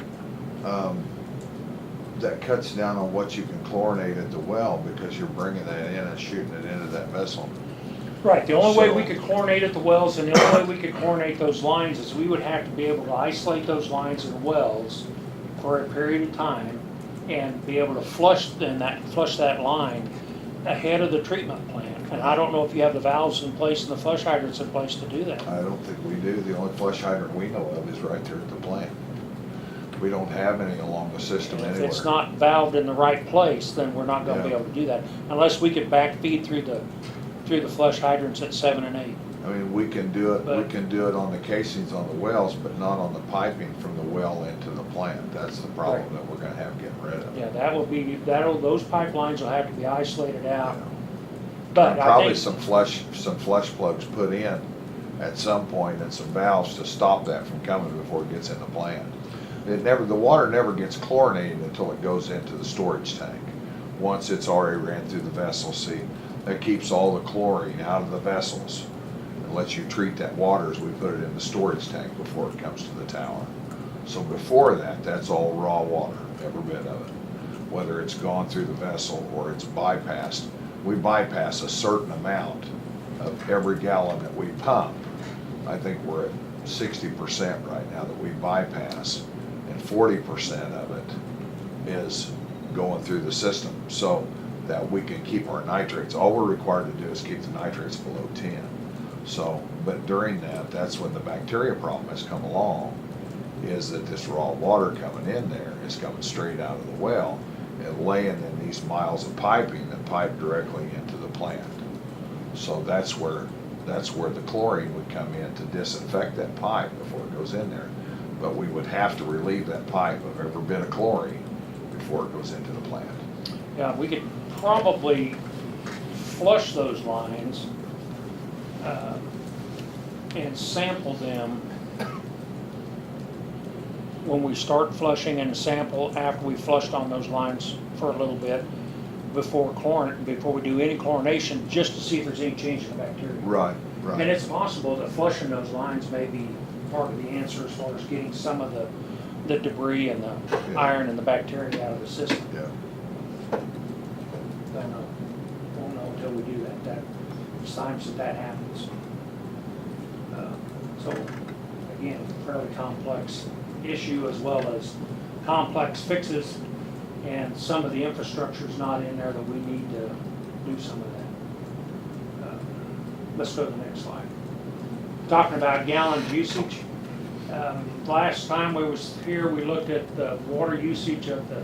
that cuts down on what you can chlorinate at the well, because you're bringing that in and shooting it into that vessel. Right, the only way So- we could chlorinate at the wells, and the only way we could chlorinate those lines, is we would have to be able to isolate those lines in wells for a period of time and be able to flush that line ahead of the treatment plant. And I don't know if you have the valves in place and the flush hydrants in place to do that. I don't think we do. The only flush hydrant we know of is right there at the plant. We don't have any along the system If anywhere. it's not valved in the right place, then we're not gonna be Yeah. able to do that, unless we could backfeed through the flush hydrants at 7 and 8. I mean, we can do it But- on the casings on the wells, but not on the piping from the well into the plant. That's the problem Right. that we're gonna have getting rid of. Yeah, those pipelines will have to be isolated out. Yeah. But And I probably think, some flush plugs put in at some point and some valves to stop that from coming before it gets in the plant. The water never gets chlorinated until it goes into the storage tank. Once it's already ran through the vessel, see, that keeps all the chlorine out of the vessels and lets you treat that water as we put it in the storage tank before it comes to the tower. So before that, that's all raw water, every bit of it. Whether it's gone through the vessel or it's bypassed, we bypass a certain amount of every gallon that we pump. I think we're at 60% right now that we bypass, and 40% of it is going through the system, so that we can keep our nitrates. All we're required to do is keep the nitrates below 10. So, but during that, that's when the bacteria problem has come along, is that this raw water coming in there is coming straight out of the well and laying in these miles of piping that pipe directly into the plant. So that's where the chlorine would come in to disinfect that pipe before it goes in there. But we would have to relieve that pipe of every bit of chlorine before it goes into the plant. yeah, we could probably flush those lines and sample them when we start flushing, and sample after we flushed on those lines for a little bit before we do any chlorination, just to see if there's any change in the bacteria. Right, And it's possible that flushing those lines may be part of the answer as far as getting some of the debris and the Yeah. iron and the bacteria out of the system. Yeah. Don't know. Won't know until we do that. There's times that happens. So, again, fairly complex issue as well as complex fixes, and some of the infrastructure's not in there that we need to do some of that. Let's go to the next slide. Talking about gallons usage. Last time we was here, we looked at the water usage of the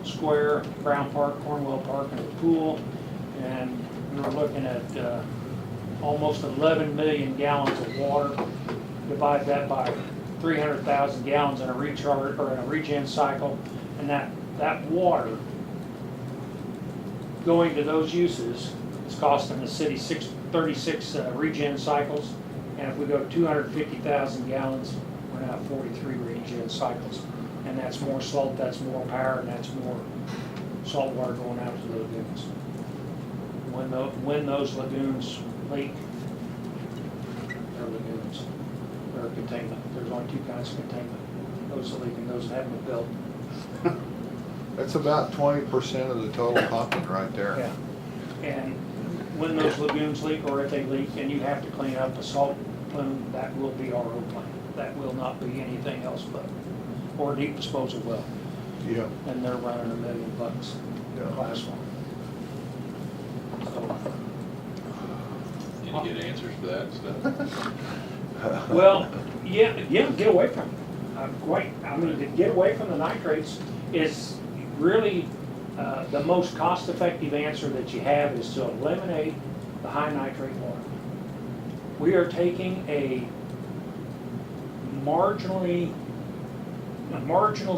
square, Brown Park, Cornwell Park, and the pool, and we were looking at almost 11 million gallons of water. Divide that by 300,000 gallons in a recharge or in a regen cycle, and that water going to those uses is costing the city 36 regen cycles, and if we go to 250,000 gallons, we're now at 43 regen cycles, and that's more salt, that's more power, and that's more salt water going out to the lagoons. When those lagoons leak, they're lagoons, they're containment. There's only two kinds of containment: those that leak and those that haven't been built. That's about 20% of the total pumping right there. Yeah, and when those lagoons leak, or if they leak, and you have to clean up a salt plume, that will be RO plant. That will not be anything else but, or deep disposal well, Yeah. and they're running $1 million, Yeah. class one. So, Can you get answers for that stuff? well, yeah, get away from it. To get away from the nitrates is really, the most cost-effective answer that you have is to eliminate the high nitrate water. We are taking a marginal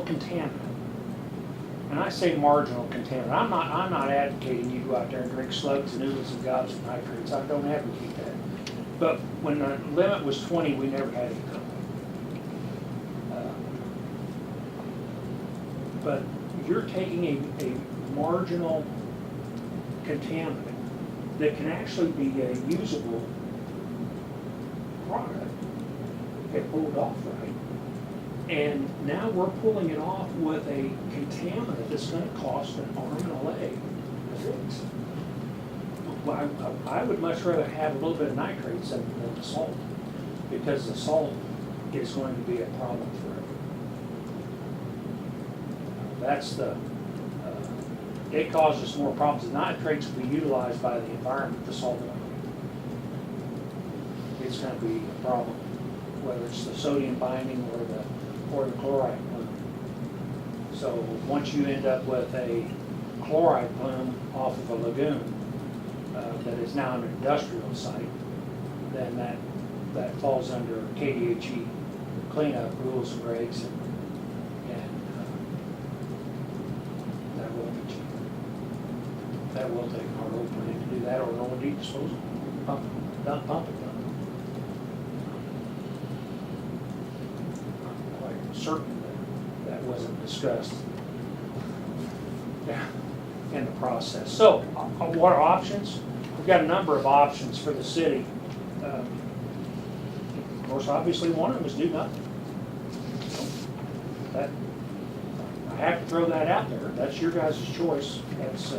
contaminant. And I say marginal contaminant. I'm not advocating you go out there and drink slugs and oodles and gobs of nitrates. I don't advocate that. But when the limit was 20, we never had any trouble. But you're taking a marginal contaminant that can actually be a usable product if pulled off right. And now we're pulling it off with a contaminant that's gonna cost an arm and a leg to fix. Well, I would much rather have a little bit of nitrates than the salt, because the salt is going to be a problem for it. That's it causes more problems. The nitrates will be utilized by the environment, the salt won't. It's gonna be a problem, whether it's the sodium binding or the chloride. So once you end up with a chloride plume off of a lagoon that is now an industrial site, then that falls under KDHE cleanup rules and regs, and that will be cheap. That will take our whole plan to do that, or no deep disposal, pump it. I'm quite certain that wasn't discussed in the process. So, what are options? We've got a number of options for the city. Of course, obviously, one of them is do nothing. That, I have to throw that out there. That's your guys' choice. That's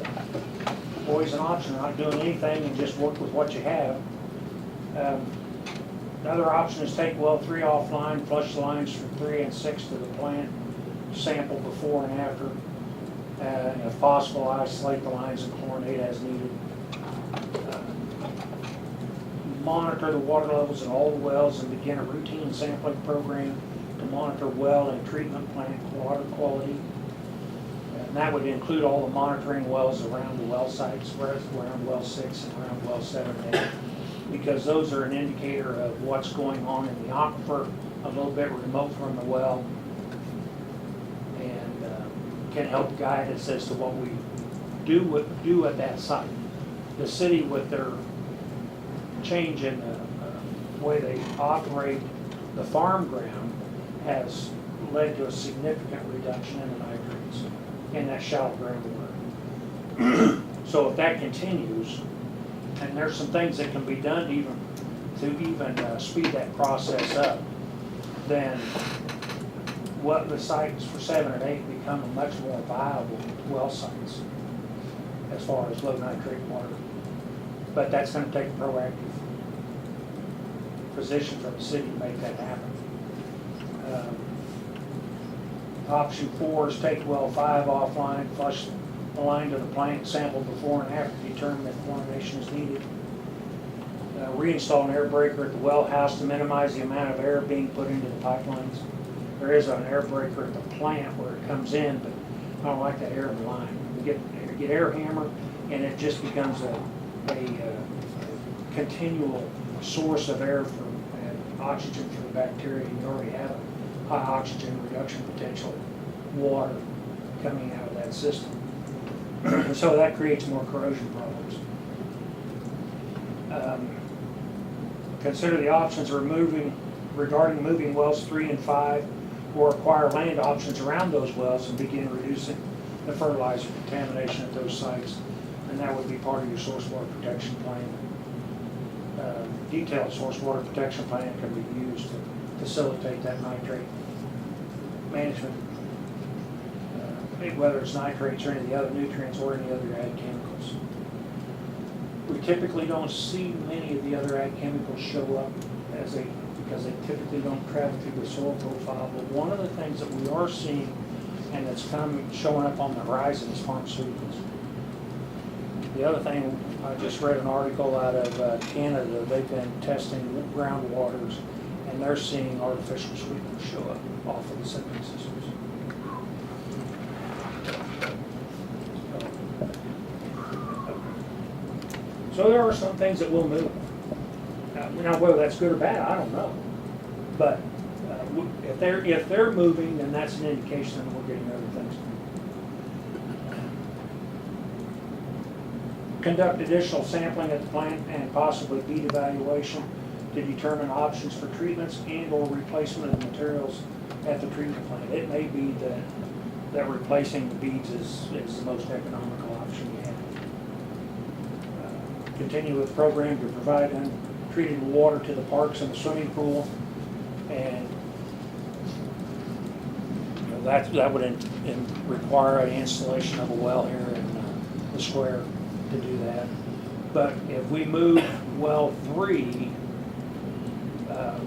always an option, not doing anything and just work with what you have. Another option is take well 3 offline, flush the lines from 3 and 6 to the plant, sample before and after. If possible, isolate the lines and chlorinate as needed. Monitor the water levels in all the wells and begin a routine sampling program to monitor well and treatment plant water quality. And that would include all the monitoring wells around the well sites, around well 6 and around well 7 and 8, because those are an indicator of what's going on in the aquifer, a little bit remote from the well, and can help guide us as to what we do at that site. The city, with their change in the way they operate the farm ground, has led to a significant reduction in the nitrates in that shallow groundwater. So if that continues, and there's some things that can be done to speed that process up, then what the sites for 7 and 8 become a much more viable well sites as far as low nitrate water. But that's going to take a proactive position from the city to make that happen. Option 4 is take well 5 offline, flush the line to the plant, sample before and after, determine if chlorination is needed. Reinstall an air breaker at the well house to minimize the amount of air being put into the pipelines. There is an air breaker at the plant where it comes in, but I don't like that air in the line. You get air hammer, and it just becomes a continual source of air and oxygen for the bacteria. You already have a high oxygen reduction potential water coming out of that system. So that creates more corrosion problems. Consider the options regarding moving wells 3 and 5, or acquire land options around those wells and begin reducing the fertilizer contamination at those sites. And that would be part of your source water protection plan. Detailed source water protection plan can be used to facilitate that nitrate management, whether it's nitrates or any of the other nutrients or any other ag chemicals. We typically don't see many of the other ag chemicals show up because they typically don't travel through the soil profile. But one of the things that we are seeing, and that's showing up on the horizon, is pharmaceuticals. The other thing, I just read an article out of Canada. They've been testing groundwaters, and they're seeing artificial sweeteners show up off of the septic systems. So there are some things that will move. Now, whether that's good or bad, I don't know. But if they're moving, then that's an indication that we're getting other things. Conduct additional sampling at the plant and possibly bead evaluation to determine options for treatments and/or replacement of materials at the treatment plant. It may be that replacing the beads is the most economical option you have. Continue with the program to provide untreated water to the parks and the swimming pool, and that would require an installation of a well here in the square to do that. But if we move well 3,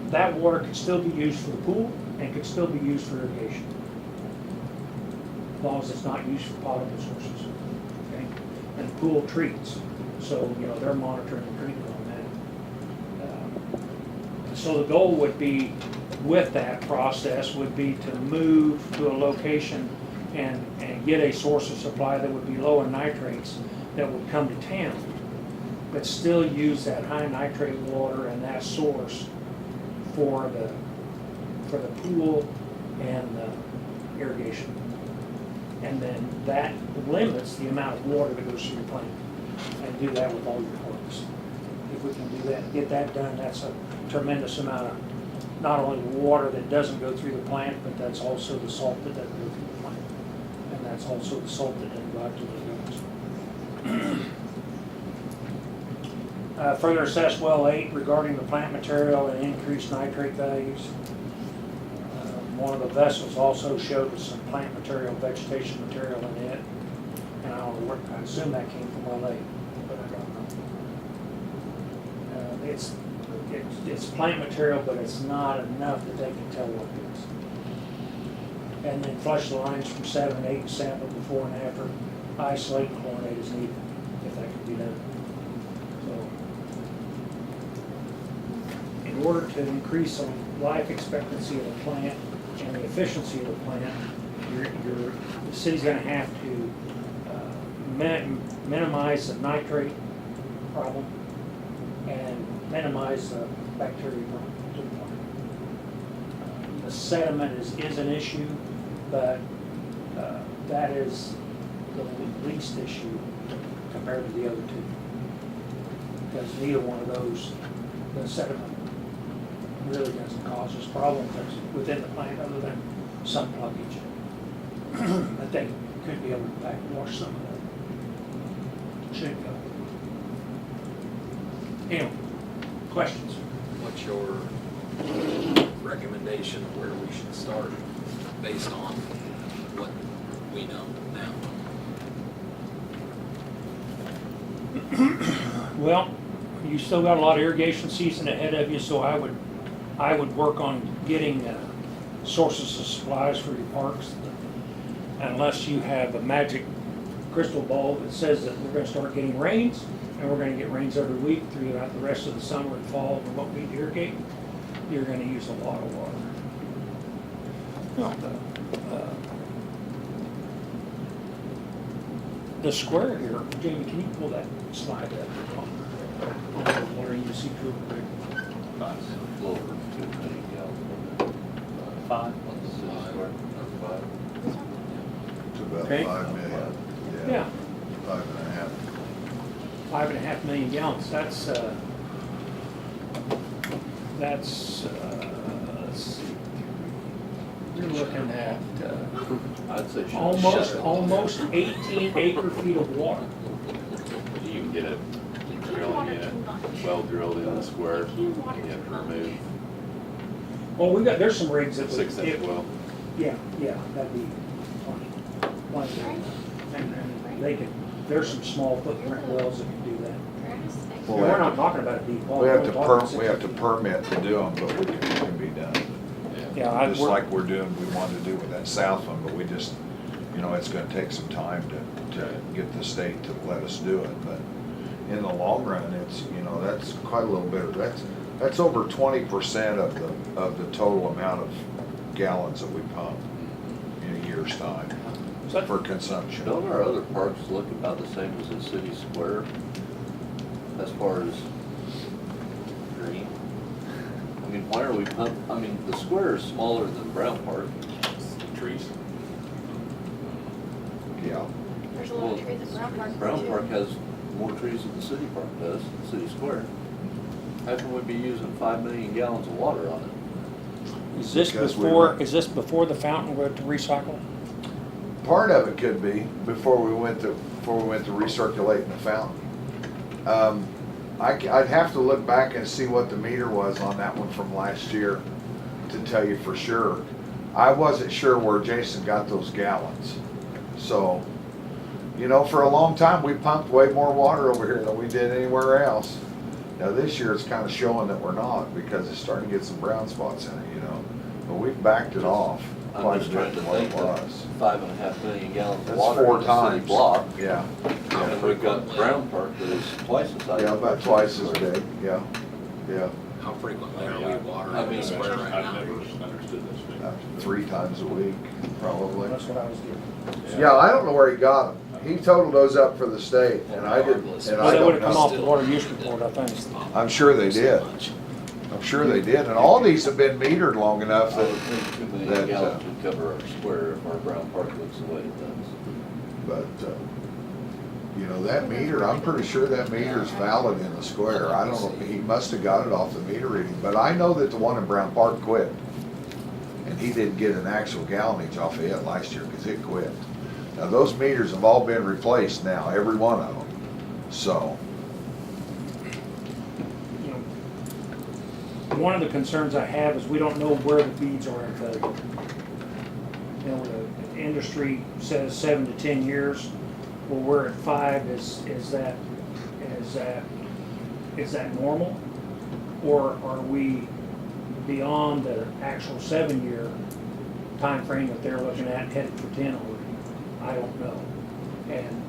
that water could still be used for the pool and could still be used for irrigation, as long as it's not used for potable sources. Okay? And the pool treats, so they're monitoring the treatment on that. So the goal would be, with that process, would be to move to a location and get a source of supply that would be low in nitrates that would come to town, but still use that high nitrate water and that source for the pool and the irrigation. And then that limits the amount of water that goes through the plant, and do that with all your parks. If we can do that, get that done, that's a tremendous amount of, not only water that doesn't go through the plant, but that's also the salt that doesn't go through the plant. And that's also the salt that doesn't go out to the lagoons. Further assess well 8 regarding the plant material and increased nitrate values. One of the vessels also showed us some plant material, vegetation material in it. And I don't know where, I assume that came from LA, but I don't know. It's plant material, but it's not enough that they can tell what it is. And then flush the lines from 7 and 8 sample before and after. Isolate and chlorinate as needed, if that can be done. So, in order to increase the life expectancy of the plant and the efficiency of the plant, the city's gonna have to minimize the nitrate problem and minimize the bacteria problem to the plant. The sediment is an issue, but that is the least issue compared to the other two. Because neither one of those, the sediment really doesn't cause us problems within the plant other than some pluggage. But they could be able to backwash some of that. Should go. Anyway, questions? What's your recommendation of where we should start based on what we know now? Well, you still got a lot of irrigation season ahead of you, so I would work on getting sources of supplies for your parks. Unless you have a magic crystal ball that says that we're gonna start getting rains, and we're gonna get rains every week throughout the rest of the summer and fall and won't need to irrigate, you're gonna use a lot of water. The square here, Jamie, can you pull that slide up? On the water you see real quick? Nice. A little over 2 million gallons. 5. On the city square, or 5. It's about Okay. 5 million. Yeah, 5.5. 5.5 million gallons, let's see. You're looking at I'd say. almost 18 acre feet of water. You can get a drilling unit, well drilled in the square, you have to remove Well, there's some rigs that would. 6-inch well. Yeah, that'd be plenty. And they could, there's some small footprint wells that can do that. Well, We're not talking about a deep well. We have we're to talking we have to 6 permit to do them, but it can be done. Yeah, I'd Just work- like we wanted to do with that south one, but we just, it's gonna take some time to get the state to let us do it, but in the long run, it's, that's quite a little bit, that's over 20% of the total amount of gallons that we pump in a year's time So- for consumption. Don't our other parks look about the same as the city square as far as green? I mean, why are we the square is smaller than Brown Park. Trees. Yeah, There's a lot of trees at Brown Park. Brown too. Park has more trees than the city park does, the city square. How can we be using 5 million gallons of water on it? Is this Because we before, were- is this before the fountain went to recycle? part of it could be before we went to recirculating the fountain. I'd have to look back and see what the meter was on that one from last year to tell you for sure. I wasn't sure where Jason got those gallons. So, for a long time, we pumped way more water over here than we did anywhere else. Now this year it's kind of showing that we're not because it's starting to get some brown spots in it, But we've backed it off I'm quite a just bit trying to from what think it that was. 5.5 million gallons of That's water 4 in the city times. block. Yeah, And we've got Brown Park that is twice the size. yeah, of about the twice as square. big, yeah. How How frequently I are mean, we I watering mean, the square right I've now? never understood this figure. 3 times a week, probably. That's what I was getting. Yeah, I don't know where he got them. He totaled those up for the state, and I didn't, Regardless. and Well, I they don't would've come know. off the water use report, I think. I'm sure they did. I'm sure they did, and all these have been metered long enough I would that, think 2 that, million gallons would cover our square if our Brown Park looks the way it does. but, you know, that meter, I'm pretty sure that meter's valid in the square. I don't know, he must have got it off the meter reading, but I know that the one in Brown Park quit. And he didn't get an actual gallonage off of it last year, cause it quit. Now, those meters have all been replaced now, every one of them, so. You know, one of the concerns I have is we don't know where the beads are in failure. You know, the industry says 7 to 10 years. Well, we're at 5. Is that normal? Or are we beyond the actual 7-year time frame that they're looking at, headed for 10 already? I don't know. And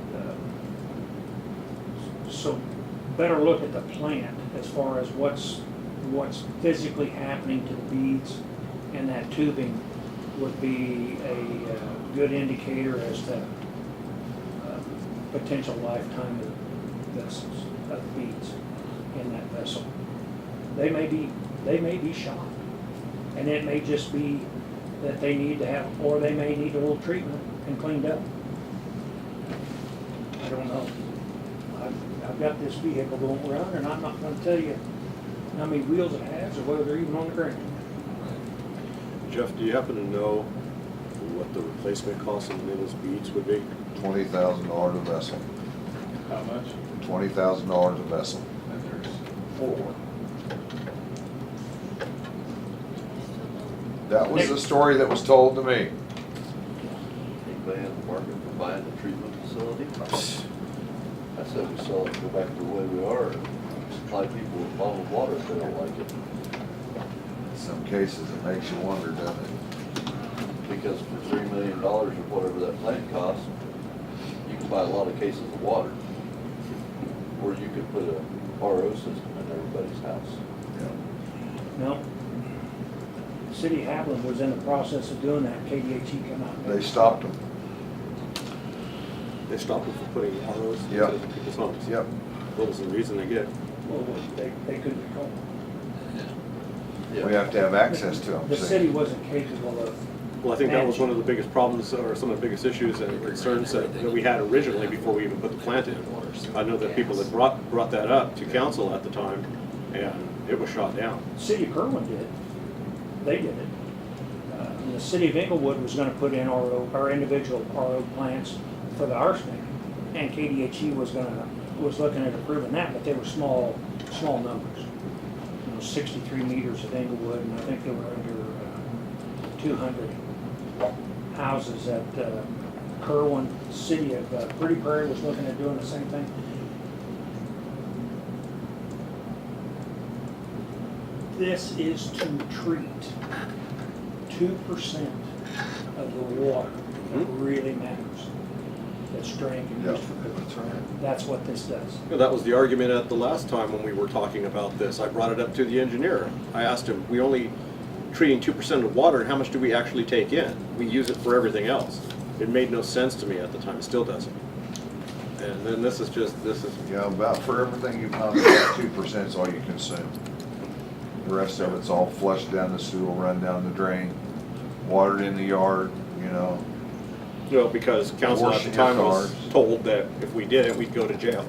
so better look at the plant as far as what's physically happening to the beads, and that tubing would be a good indicator as to potential lifetime of vessels, of beads in that vessel. They may be shot, and it may just be that they need to have, or they may need a little treatment and cleaned up. I don't know. I've got this vehicle going around, and I'm not gonna tell you how many wheels it has or whether they're even on the ground. Jeff, do you happen to know what the replacement cost of those beads would be? $20,000 a vessel, How much? $20,000 a vessel. And there's 4. That was the story that was told to me. Anybody in the market for buying the treatment facility? I said we sell it, go back to the way we are, and supply people with bottled water if they don't like it. In some cases, it makes you wonder, doesn't it? Because for $3 million or whatever that plant costs, you can buy a lot of cases of water. Or you could put a RO system in everybody's house. No. The city of Haviland was in the process of doing that, KDHE came out. and They stopped them. They stopped them from putting ROs Yep. into people's homes. Yep. What was the reason they did? Well, they couldn't control it. We have to have access to them. The see. city wasn't capable of, Well, I think that was one of the biggest problems, or some of the biggest issues and concerns that we had originally before we even put the plant in. I know that people had brought that up to council at the time, and it was shot down. the city of Kerwin did. They did it. And the city of Inglewood was gonna put in RO, or individual RO plants for the arsenic. And KDHE was looking at approving that, but they were small numbers. You know, 63 meters at Inglewood, and I think they were under 200 houses at Kerwin. City of Pretty Prairie was looking at doing the same thing. This is to treat 2% of the water that really matters. That's drank and used for cooking. That's what this does. You know, that was the argument at the last time when we were talking about this. I brought it up to the engineer. I asked him, we only treating 2% of water, and how much do we actually take in? We use it for everything else. It made no sense to me at the time, it still doesn't. And then this is. Yeah, about for everything you pump, about 2% is all you consume. The rest of it's all flushed down the sewer, run down the drain, watered in the yard, you know. You know, because council at the Washing your time was cars. told that if we did it, we'd go to jail.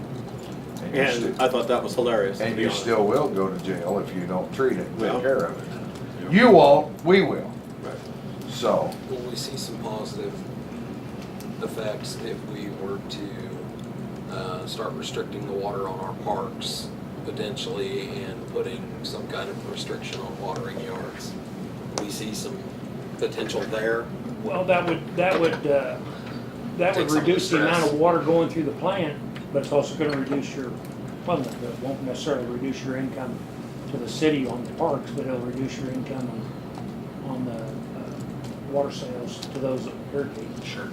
you And sti- I thought that was hilarious, to And be you honest. still will go to jail if you don't treat it and take Well. care of it. You won't, we will. Right. So, Will we see some positive effects if we were to start restricting the water on our parks potentially and putting some kind of restriction on watering yards? We see some potential there. Well, that would Take some of the reduce the amount stress. of water going through the plant, but it's also gonna reduce your, well, it won't necessarily reduce your income to the city on the parks, but it'll reduce your income on the water sales to those that irrigate. Sure.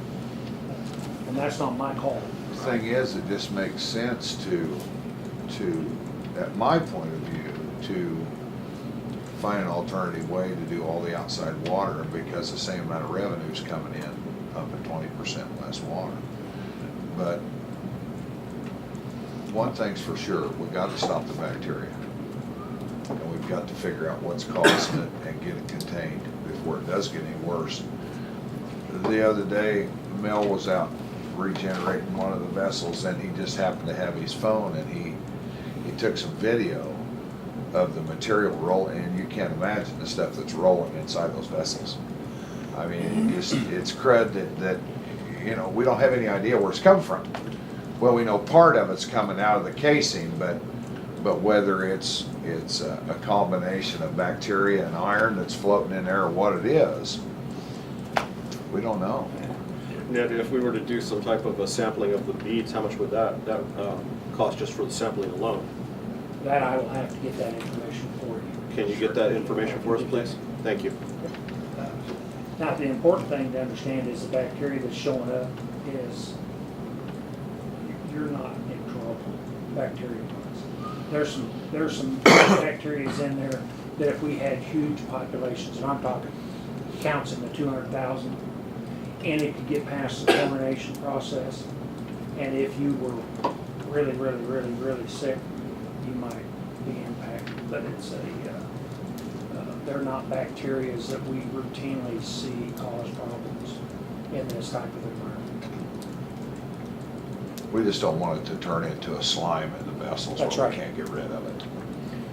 And that's not my call. the thing is, it just makes sense to, at my point of view, to find an alternative way to do all the outside water, and because the same amount of revenue's coming in, up at 20% less water. But one thing's for sure, we've got to stop the bacteria. And we've got to figure out what's causing it and get it contained before it does get any worse. The other day, Mel was out regenerating one of the vessels, and he just happened to have his phone, and he took some video of the material rolling, and you can't imagine the stuff that's rolling inside those vessels. I mean, it's crud that, you know, we don't have any idea where it's come from. Well, we know part of it's coming out of the casing, but whether it's a combination of bacteria and iron that's floating in there or what it is, we don't know. Ned, if we were to do some type of a sampling of the beads, how much would that cost just for the sampling alone? That I will have to get that information for you. Can you get that information for us, please? Thank you. Now, the important thing to understand is the bacteria that's showing up is, you're not in trouble bacteria-wise. There's some bacteria in there that if we had huge populations, and I'm talking counts in the 200,000, and it could get past the termination process, and if you were really, really, really, really sick, you might be impacted. But it's they're not bacterias that we routinely see cause problems in this type of environment. We just don't want it to turn into a slime in the vessels That's where we right. can't get rid of it.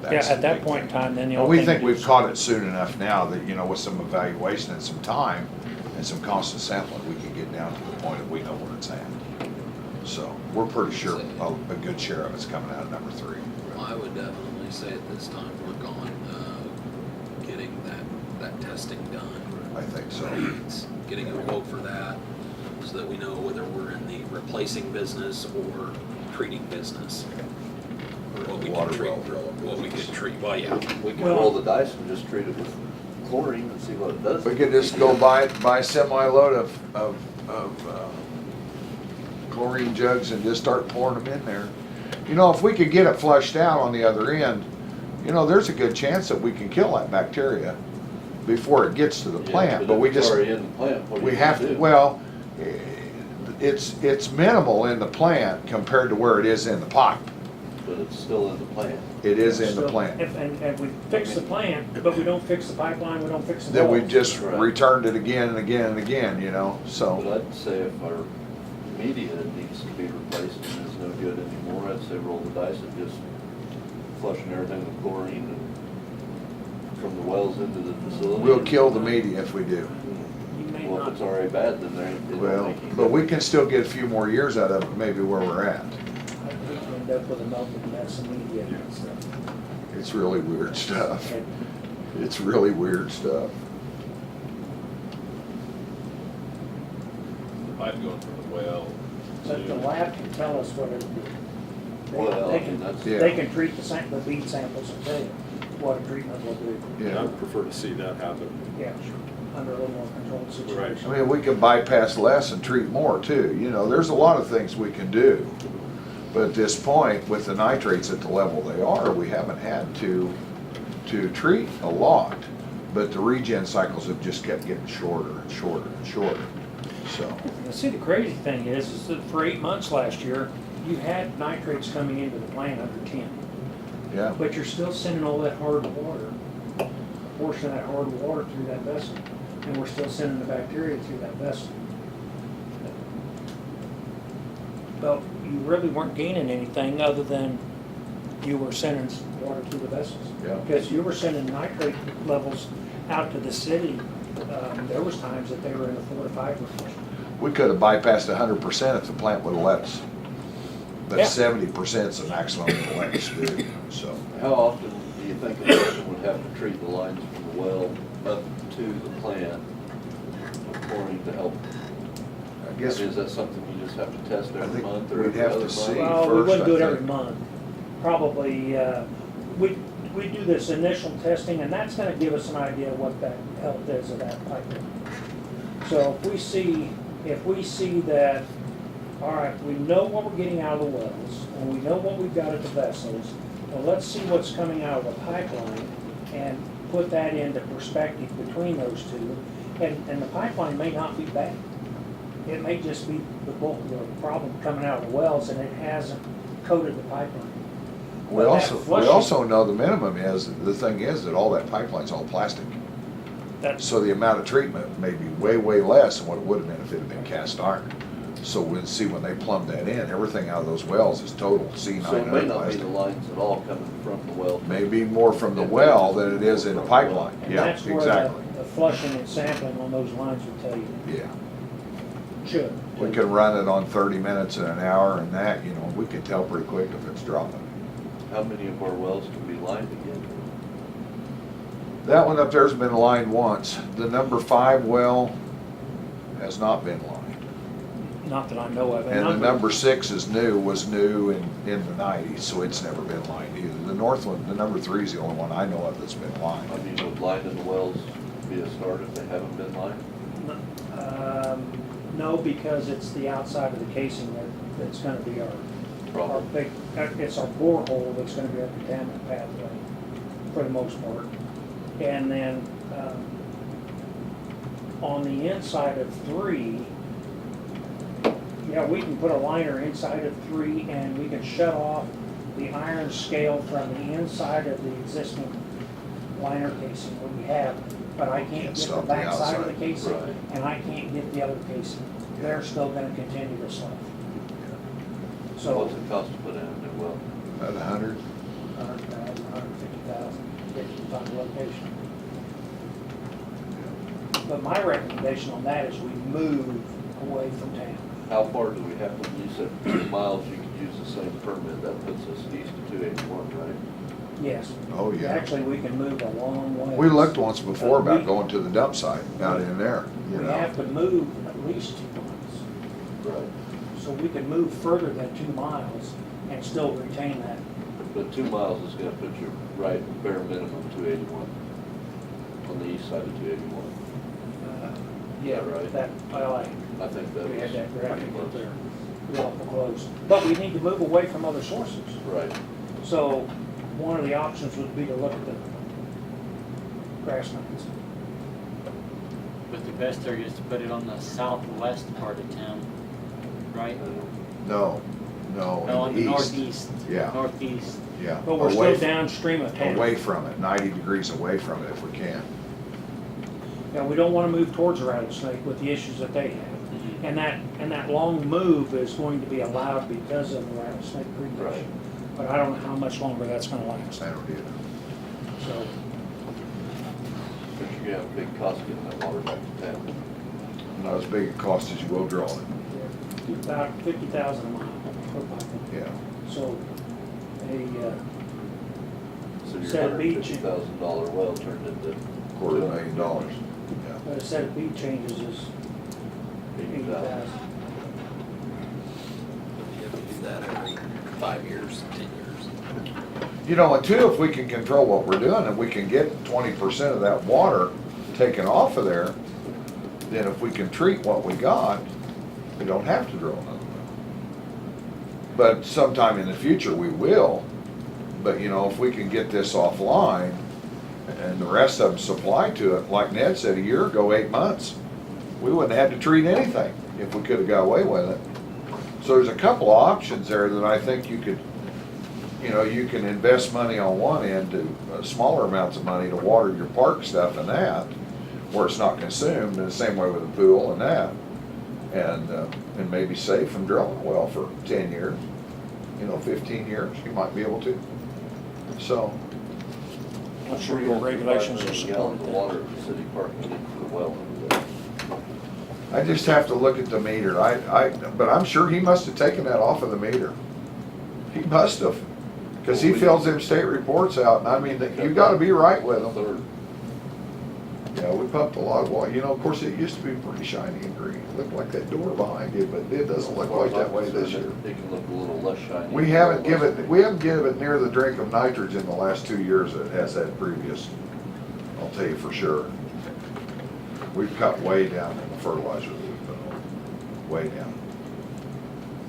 Yeah, That's the at that big point in thing. time, then the And only we thing. think we've caught it soon enough now that, you know, with some evaluation and some time and some constant sampling, we can get down to the point that we know where it's at. So we're pretty sure a good share of it's coming out of number 3. I would definitely say at this time, work on, getting that testing done. I think so. It's getting a quote for that, so that we know whether we're in the replacing business or treating business. Or what we can Water treat, well drilling what we business. can treat, well, yeah. We can Well- roll the dice and just treat it with chlorine and see what it does. We could just go buy a semi-load of chlorine jugs and just start pouring them in there. You know, if we could get it flushed out on the other end, you know, there's a good chance that we can kill that bacteria before it gets to the Yeah, plant, but if we it's just, already in the plant, what do we you have do? to, well, it's minimal in the plant compared to where it is in the pipe. But it's still in the plant. It is in the So, plant. And we fix the plant, but we don't fix the pipeline, we don't fix the Then we wells. just Right. returned it again and again and again, you know, But so. I'd say if our media needs to be replaced and is no good anymore, I'd say roll the dice and just flushing everything with chlorine and from the wells into the facility. We'll kill the media if we do. You may Well, if not, it's already bad, then there ain't. it don't Well, make any but we difference. can still get a few more years out of it, maybe where we're at. I hate to end up with a melted mess of media and stuff. It's really weird stuff. And It's really weird stuff. The pipe going from the well But the to, lab can tell us what it'll do. Well, They I mean, can, that's. Yeah. they can treat the bead samples and tell you what a treatment will do. I Yeah. would prefer to see that happen. Yeah, under a little more controlled situation. I mean, we can bypass less and treat more too. You know, there's a lot of things we can do. But at this point, with the nitrates at the level they are, we haven't had to treat a lot. But the regen cycles have just kept getting shorter and shorter and shorter. So, And see, the crazy thing is that for 8 months last year, you had nitrates coming into the plant under 10. yeah. But you're still sending all that hard water, a portion of that hard water through that vessel. And we're still sending the bacteria through that vessel. But you really weren't gaining anything other than you were sending water through the vessels. Yeah. Because you were sending nitrate levels out to the city. There was times that they were in the 4 to 5 range. We could have bypassed 100% if the plant would have let us. But Yeah. 70% is the maximum it'll let us do, so. How often do you think a person would have to treat the lines from the well up to the plant with chlorine to help? I guess Is that something you just have to test I every think month or we'd every have to other see. month? Well, we first, wouldn't do I it every think. month. Probably, we do this initial testing, and that's gonna give us an idea of what that health is of that pipeline. So if we see that, all right, we know what we're getting out of the wells, and we know what we've got at the vessels, well, let's see what's coming out of the pipeline, and put that into perspective between those two. And the pipeline may not be bad. It may just be the bulk of the problem coming out of the wells and it hasn't coated the pipeline. We But that also, we flushing- also know the minimum is, the thing is that all that pipeline's all plastic. That's, So the amount of treatment may be way, way less than what it would have been if it had been cast iron. So we'll see when they plumb that in, everything out of those wells is total So it may C900 not be plastic. the lines at all coming from the well. Maybe more from the well than it is in the pipeline. and Yeah, that's where exactly. the flushing and sampling on those lines will tell you, Yeah. should. We can run it on 30 minutes and an hour and that, you know, we can tell pretty quick if it's dropping. How many of our wells can be lined again? That one up there's been lined once. The number 5 well has not been lined. Not that I know of. And the number 6 is new, was new in the 90s, so it's never been lined either. The north one, the number 3 is the only one I know of that's been lined. I mean, would lining the wells be a start if they haven't been lined? No, because it's the outside of the casing that's gonna be our Problem. big, it's our borehole that's gonna be our contaminant pathway, for the most part. And then, on the inside of 3, yeah, we can put a liner inside of 3 and we can shut off the iron scale from the inside of the existing liner casing that we have. But I can't Can't get the stop the back side of the outside. casing, Right. and I can't get the other casing. They're still gonna continue to slough. So, What's it cost to put in a new well? About 100? 100,000, 150,000, depending on the location. But my recommendation on that is we move away from town. How far do we have to, you said 2 miles, you could use the same permit, that puts us east of 281, right? Yes. Oh, yeah. Actually, we can move a long way. We looked once before about going to the dump site out in there, you We know. have to move at least 2 miles. Right. So we can move further than 2 miles and still retain that. But 2 miles is gonna put you right bare minimum 281, on the east side of 281. Yeah, right. that, well, I think that we was had that graphic pretty up close. there. We're awful close. But we need to move away from other sources. Right. So one of the options would be to look at the grass mines. But the best area is to put it on the southwest part of town, right? No, No, no, on in the the east. northeast. Yeah. Northeast. Yeah. But we're Away still from- downstream of town. Away from it, 90 degrees away from it if we can. Yeah, we don't want to move towards Rattlesnake with the issues that they have. Mhm. And that long move is going to be allowed because of the Rattlesnake Creek Right. issue. But I don't know how much longer that's gonna last, I don't either. so. But you're gonna have a big cost getting that water back to town. Not as big a cost as you will draw it. About 50,000 a mile per pipe. Yeah. So a, So your Set beach. $150,000 well turned into $250,000. Yeah. a set of bead changes is 80,000. 80,000. You have to do that every 5 years, 10 years. You know, and too, if we can control what we're doing and we can get 20% of that water taken off of there, then if we can treat what we got, we don't have to drill another well. But sometime in the future, we will. But, you know, if we can get this offline and the rest of them supply to it, like Ned said a year ago, 8 months, we wouldn't have had to treat anything if we could have got away with it. So there's a couple of options there that I think you could, you know, you can invest money on one end to smaller amounts of money to water your park stuff and that, where it's not consumed, and the same way with the pool and that. And maybe save from drilling a well for 10 years, you know, 15 years, you might be able to. So, I'm sure your regulations are Gallons supported of that. water at the city park we need for the well over there. I just have to look at the meter. But I'm sure he must have taken that off of the meter. He must have, because he fills them state reports out, and I mean, you gotta be right with them. Third, Yeah, we pumped a lot of water. You know, of course, it used to be pretty shiny and green. It looked like that door behind you, but it doesn't look quite that way this year. It can look a little less shiny. We haven't given it near the drink of nitrogen the last 2 years that has that previous. I'll tell you for sure. We've cut way down in the fertilizer that we put on, way down.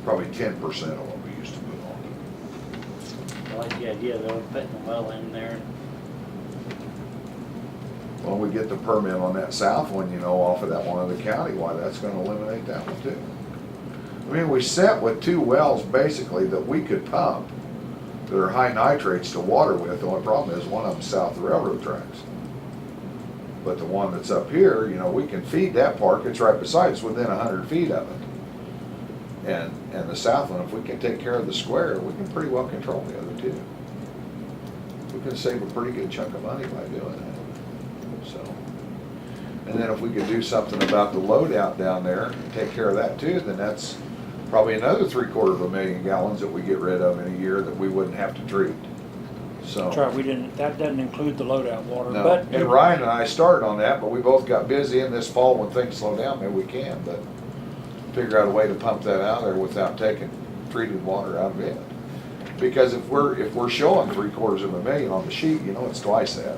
Probably 10% of what we used to put on. I like the idea though, of putting a well in there. When we get the permit on that south one, you know, off of that one other county, why, that's gonna eliminate that one too. I mean, we set with 2 wells basically that we could pump that are high nitrates to water with. The only problem is one of them's south of the railroad tracks. But the one that's up here, you know, we can feed that park, it's right beside us, within 100 feet of it. And the south one, if we can take care of the square, we can pretty well control the other 2. We can save a pretty good chunk of money by doing that, so. And then if we could do something about the loadout down there, and take care of that too, then that's probably another 750,000 gallons that we get rid of in a year that we wouldn't have to treat, so. That's right, that doesn't include the loadout water, No, but. and Ryan and I started on that, but we both got busy in this fall when things slow down, maybe we can, but figure out a way to pump that out of there without taking treated water out of it. Because if we're showing 750,000 on the sheet, you know, it's twice that.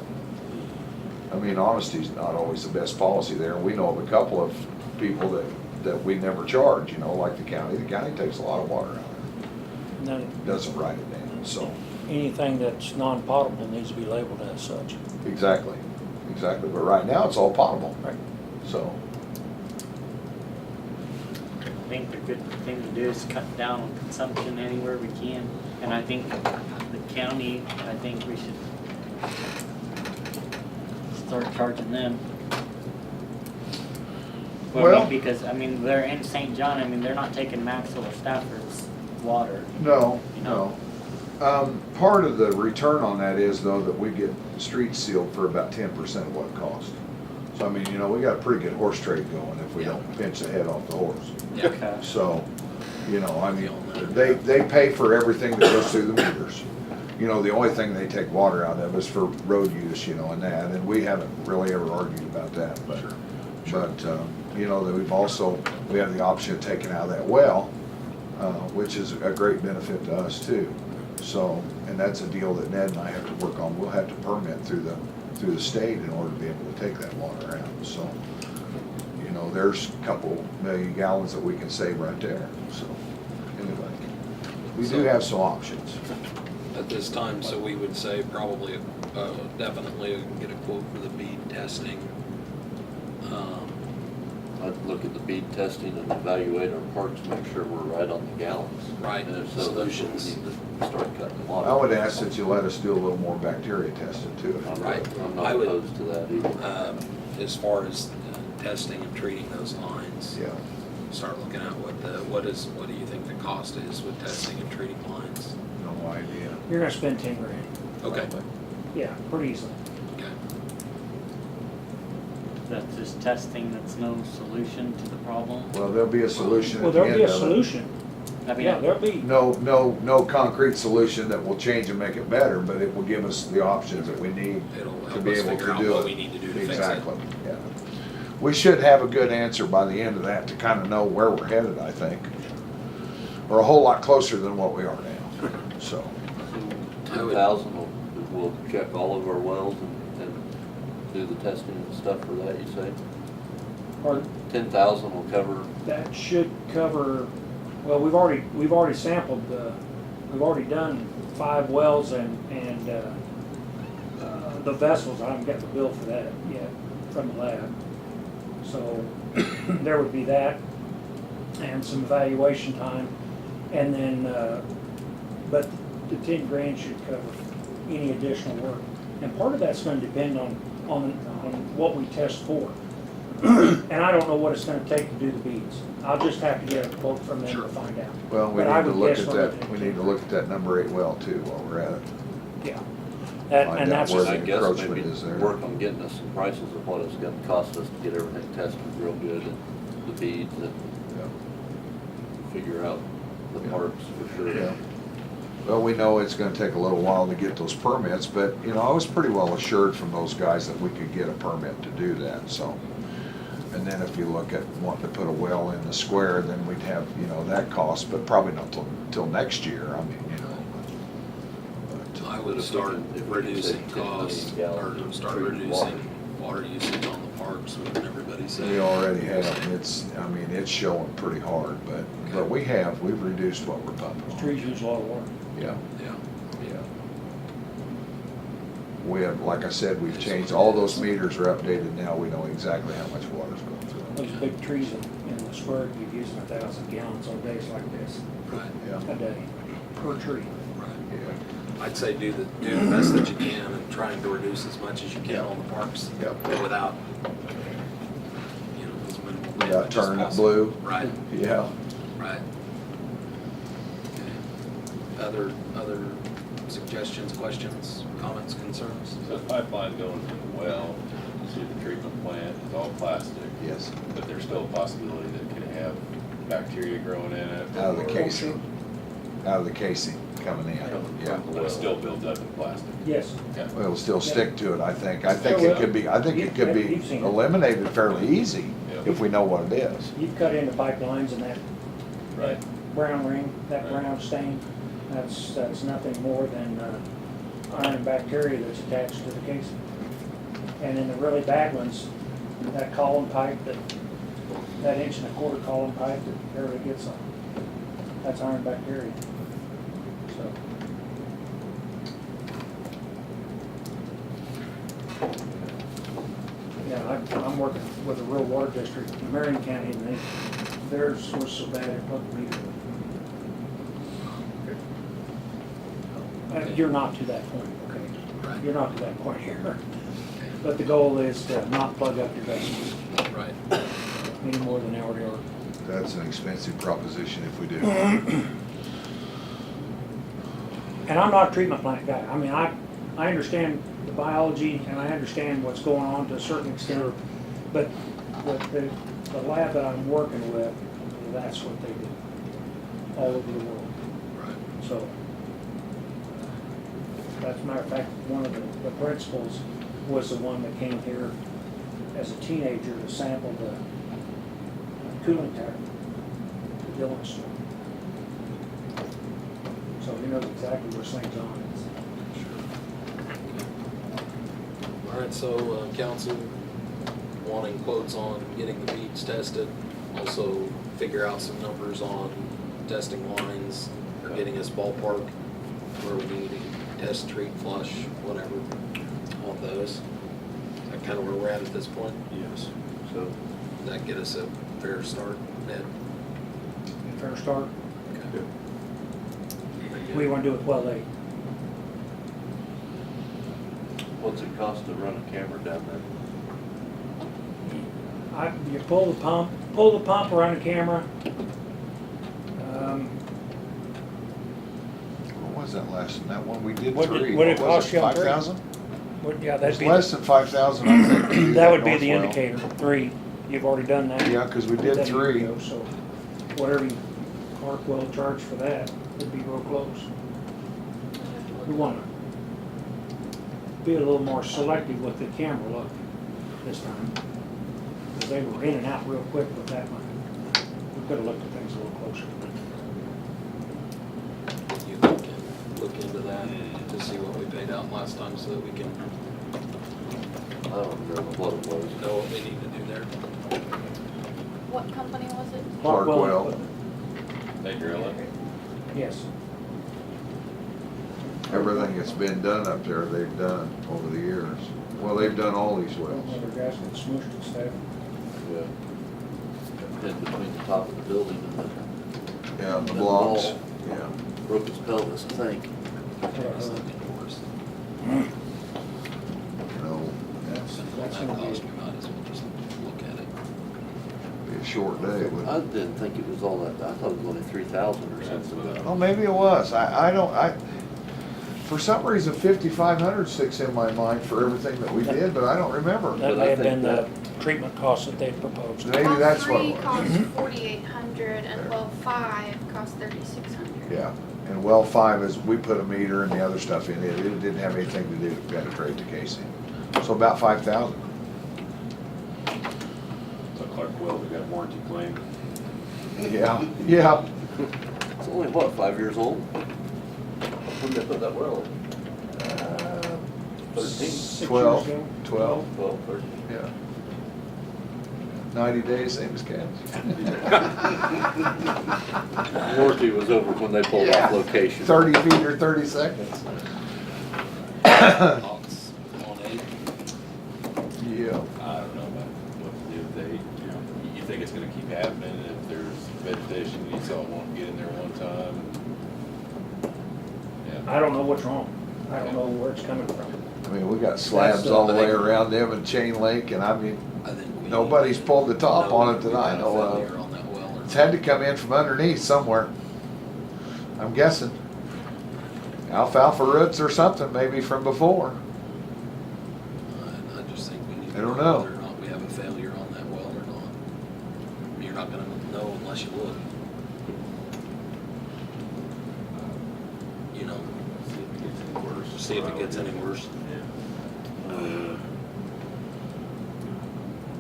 I mean, honesty's not always the best policy there. We know of a couple of people that we never charge, you know, like the county. The county takes a lot of water out of None- there, doesn't write it down, so. Anything that's non-potable needs to be labeled as such. Exactly, but right now it's all potable, Right. so. I think the good thing to do is cut down on consumption anywhere we can. And I think the county, I think we should start charging them. Well- Because, I mean, they're in St. John, I mean, they're not taking Maxwell or Stafford's water. No, You know? no. Part of the return on that is though that we get streets sealed for about 10% of what it costs. So I mean, you know, we got a pretty good horse trade going if we Yeah. don't pinch the head off the horse. Yeah. Okay. So, you know, I mean, they pay for everything that goes through the meters. You know, the only thing they take water out of is for road use, you know, and that, and we haven't really ever argued about that, but. But, you know, that we have the option of taking out of that well, which is a great benefit to us too. So, and that's a deal that Ned and I have to work on. We'll have to permit through the state in order to be able to take that water out, so. You know, there's a couple million gallons that we can save right there, so, anyway. We do have some options. At this time, so we would say probably, definitely get a quote for the bead testing. I'd look at the bead testing and evaluate our parks, make sure we're right on the gallons. Right, And if so, then we solutions. need to start cutting water. I would ask that you let us do a little more bacteria testing too. Right. I'm I not would- opposed to that either. As far as testing and treating those lines. Yeah. Start looking at what do you think the cost is with testing and treating lines? No idea. You're gonna spend 10 grand. Okay. Yeah, pretty easily. Okay. That's just testing, that's no solution to the problem. Well, there'll be a solution Well, at the there'll end be a of it. solution. I mean, Yeah, there'll be. No concrete solution that will change and make it better, but it will give us the options that we need It'll to help be us able figure to out do what it. we need to do to fix it. Exactly, yeah. We should have a good answer by the end of that to kind of know where we're headed, I think. We're a whole lot closer than what we are now, so. 10,000 will check all of our wells and do the testing and stuff for that, you say? Or 10,000 will cover, that should cover, well, we've already sampled, we've already done 5 wells and the vessels, I haven't got the bill for that yet from the lab. So there would be that and some evaluation time. And then, but the 10 grand should cover any additional work. And part of that's gonna depend on what we test for. And I don't know what it's gonna take to do the beads. I'll just have to get a quote from them to find out. Well, we But I need to would look guess at we're that, looking we at need to look at that number 8 well too while we're at it. Yeah. Find And out that's where just, I the guess encroachment maybe is there. work on getting us some prices of what it's gonna cost us to get everything tested real good and the beads and Yeah. figure out the Yeah. parts for sure. Yeah. Well, we know it's gonna take a little while to get those permits, but, you know, I was pretty well assured from those guys that we could get a permit to do that, so. And then if you look at wanting to put a well in the square, then we'd have, you know, that cost, but probably not till next year, I mean, you know. But, I But would if we start can- if we can reducing save 10 million costs, or gallons start of treated water. reducing water usage on the parks, what everybody said. We already have, it's, I mean, it's showing pretty hard, but we've reduced what we're pumping on. trees use a lot of water. Yeah, Yeah. yeah. We have, like I said, we've changed, all those meters are updated now, we know exactly how much water's going through them. Those big trees in the square, you're using 1,000 gallons on days like this, Right, Yeah, a day, per tree. right. yeah, I'd say do the best that you can and trying to reduce as much as you can on the parks. Yep. Without, you know, as minimal without damage as turning it possible. blue, Right, yeah. right. Okay. Other suggestions, questions, comments, concerns? So the pipeline going from the well to the treatment plant is all plastic, Yes, but there's still a possibility that it could have bacteria growing in it. out of the or- casing, out of the casing coming in, yeah. But it's still built up in plastic. Yes, Okay. Well, it'll still stick to it, I think. I think Still it could be, I think it could be You've seen it. eliminated fairly easy Yeah. if we know what it is. you cut into pipelines and that Right. brown ring, that Right. brown stain, that's nothing more than iron bacteria that's attached to the casing. And in the really bad ones, that column pipe, that 1.25 column pipe that barely gets on, that's iron bacteria. So, yeah, I'm working with a rural water district in Marion County, and theirs was so bad it plugged me. You're not to that point, okay? Right. You're not to that point here. But the goal is to not plug up your basement Right. any more than they already are. That's an expensive proposition if we do. And I'm not a treatment plant guy. I mean, I understand the biology and I understand what's going on to a certain extent. But the lab that I'm working with, that's what they do all over the world. Right. So, as a matter of fact, one of the principals was the one that came here as a teenager to sample the cooling tower, the Dillon store. So he knows exactly where things on. All right, so council wanting quotes on getting the beads tested, also figure out some numbers on testing lines, or getting us ballpark where we need to test, treat, flush, whatever, on those. Is that kind of where we're at this point? Yes. So, does that get us a fair start, Ned? Fair start. Okay. We want to do it well late. What's it cost to run a camera down there? You pull the pump around the camera. What was that last, that one we did What did- three? what did it What was cost you on three? 5,000? Yeah, It that'd was be, less than 5,000, I think. to do that would be the Northwell. indicator. 3, you've already done that. Yeah, 'cause we did That year 3. ago, so whatever Hartwell charged for that would be real close. We want to be a little more selective with the camera look this time. Because they were in and out real quick with that one. We could have looked at things a little closer. You look into that to see what we paid out last time so that we can I don't remember what it was. know what we need to do there. What company was it? Hartwell. Equipment. They drill it. Yes. Everything that's been done up there, they've done over the years. Well, they've done all these wells. Other guys get smooshed and stuff. Yeah. Hit between the top of the building and Yeah, the And the blocks, wall. yeah. broke his pelvis, I think. That's what I It's heard. looking worse. No, That's That gonna cost, be, we might as well just look at it. be a short day, I wouldn't it? didn't think it was all that, I thought it was only 3,000 or That's something. what Oh, maybe it was. For some reason, 5,500 sticks in my mind for everything that we did, but I don't remember. that But may I have think been the that- treatment costs that they proposed. Maybe Well that's what it 3 was. cost 4,800 and well 5 cost 3,600. Yeah, and well 5 is, we put a meter and the other stuff in it. It didn't have anything to do to penetrate the casing. So about 5,000. So Clark Wells, we got warranty claim. Yeah, yeah. It's only, what, 5 years old? When did they put that well in? 13? 6 years 12. ago. 12, 12, 13. yeah. 90 days, same as Ken's. Warranty was over when they pulled off location. 30 feet or 30 seconds. Thoughts? you. I don't know about what to do if they, you know, you think it's gonna keep happening, and if there's vegetation, you saw one get in there one time. Yeah. I don't know what's wrong. I don't know where it's coming from. I mean, we got slabs all the way around them and chain link, and I mean, I think we. nobody's pulled the top on it We've that I got a know of. failure on that well or It's had to come in from underneath somewhere. I'm guessing. Alfalfa roots or something, maybe from before. I just think we need I to don't know know. whether or not we have a failure on that well or not. You're not gonna know unless you look. You know, See if it gets any worse. see if it gets any worse. Yeah.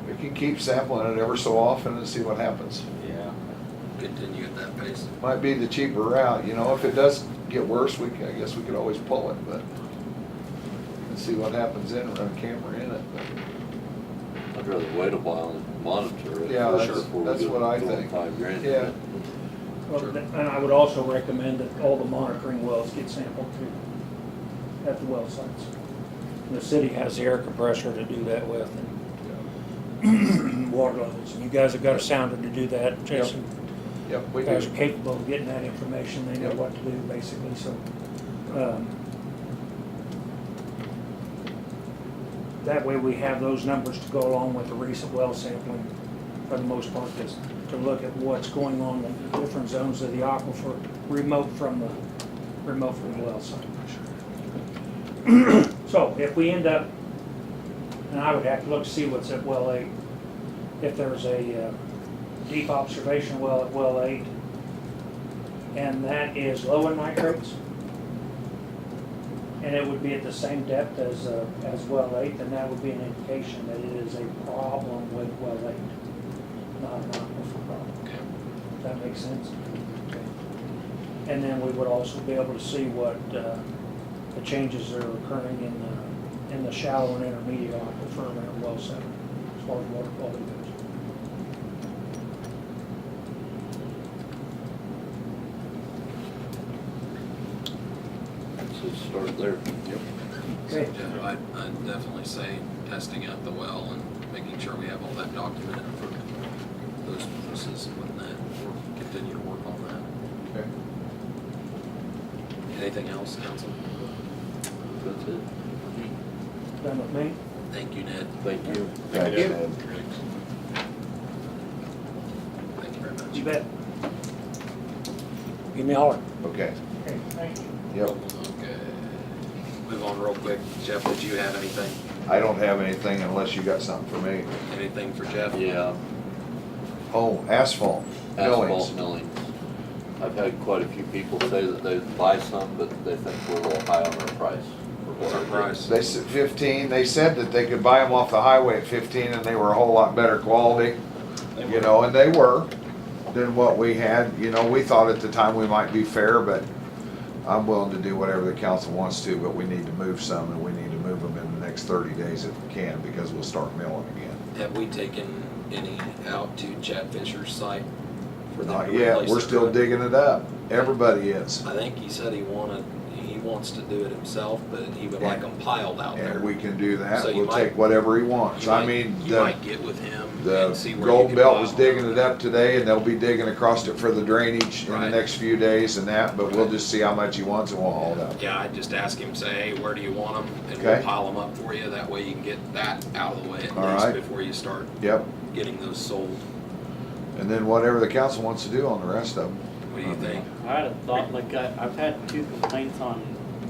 We can keep sampling it ever so often and see what happens. Yeah. Continue at that pace. Might be the cheaper route, you know, if it does get worse, I guess we could always pull it, but and see what happens then, run a camera in it, but. I'd rather wait a while and monitor it. Yeah, for that's- sure before we that's go what I throwing think. 5 grand. Yeah. Well, and I would also recommend that all the monitoring wells get sampled too, at the well sites. The city has the air compressor to do that with and water levels. You guys have got a sounder to do that, Jason. Yep, we You guys do. are capable of getting that information, they know Yep. what to do basically, so. That way we have those numbers to go along with the recent well sampling for the most part, is to look at what's going on in the different zones of the aquifer, remote from the well site. So if we end up, and I would have to look to see what's at well 8, if there's a deep observation well at well 8, and that is low in nitrates, and it would be at the same depth as well 8, then that would be an indication that it is a problem with well 8, not an aquifer problem. Okay. Does that make sense? Okay. And then we would also be able to see what the changes that are occurring in the shallow and intermediate aquifer around well 7, as far as water quality goes. So start there. Okay. Yeah, I'd definitely say testing out the well and making sure we have all that documented for those purposes and when that, we'll continue to work on that. Okay. Anything else, council? That's it. Done with me? Thank you, Ned. Thank you. Thanks, you. Ed. Thank you very much. You bet. Give me a holler. Okay, Okay, thank you. yep. Okay. Move on real quick. Jeff, did you have anything? I don't have anything unless you got something for me. Anything for Jeff? Yeah, Oh, asphalt, asphalt millings. millings. I've had quite a few people say that they buy some, but they think we're a little high on our price. for What's our what it price? is. They said 15, they said that they could buy them off the highway at 15 and they were a whole lot better quality, you know, and they were than what we had. You know, we thought at the time we might be fair, but I'm willing to do whatever the council wants to, but we need to move some and we need to move them in the next 30 days if we can, because we'll start milling again. Have we taken any out to Chad Fisher's site? for them Not to yet, replace we're the still road? digging it up. Everybody is. I think he said he wants to do it himself, but he would like them piled out there. And we can do that. So you We'll might- take whatever he wants. You I might- mean, You might get with him and see the where you Gold can Belt was pile digging them. it up today and they'll be digging across it for the drainage in the Right. next few days and that, but we'll just see how much he wants and we'll haul it out. Yeah, I'd just ask him, say, hey, where do you want them? And we'll Okay. pile them up for you. That way you can get that out of the way at All least right. before you start Yep, getting those sold. and then whatever the council wants to do on the rest of them. What do you think? I had a thought, like, I've had 2 complaints on,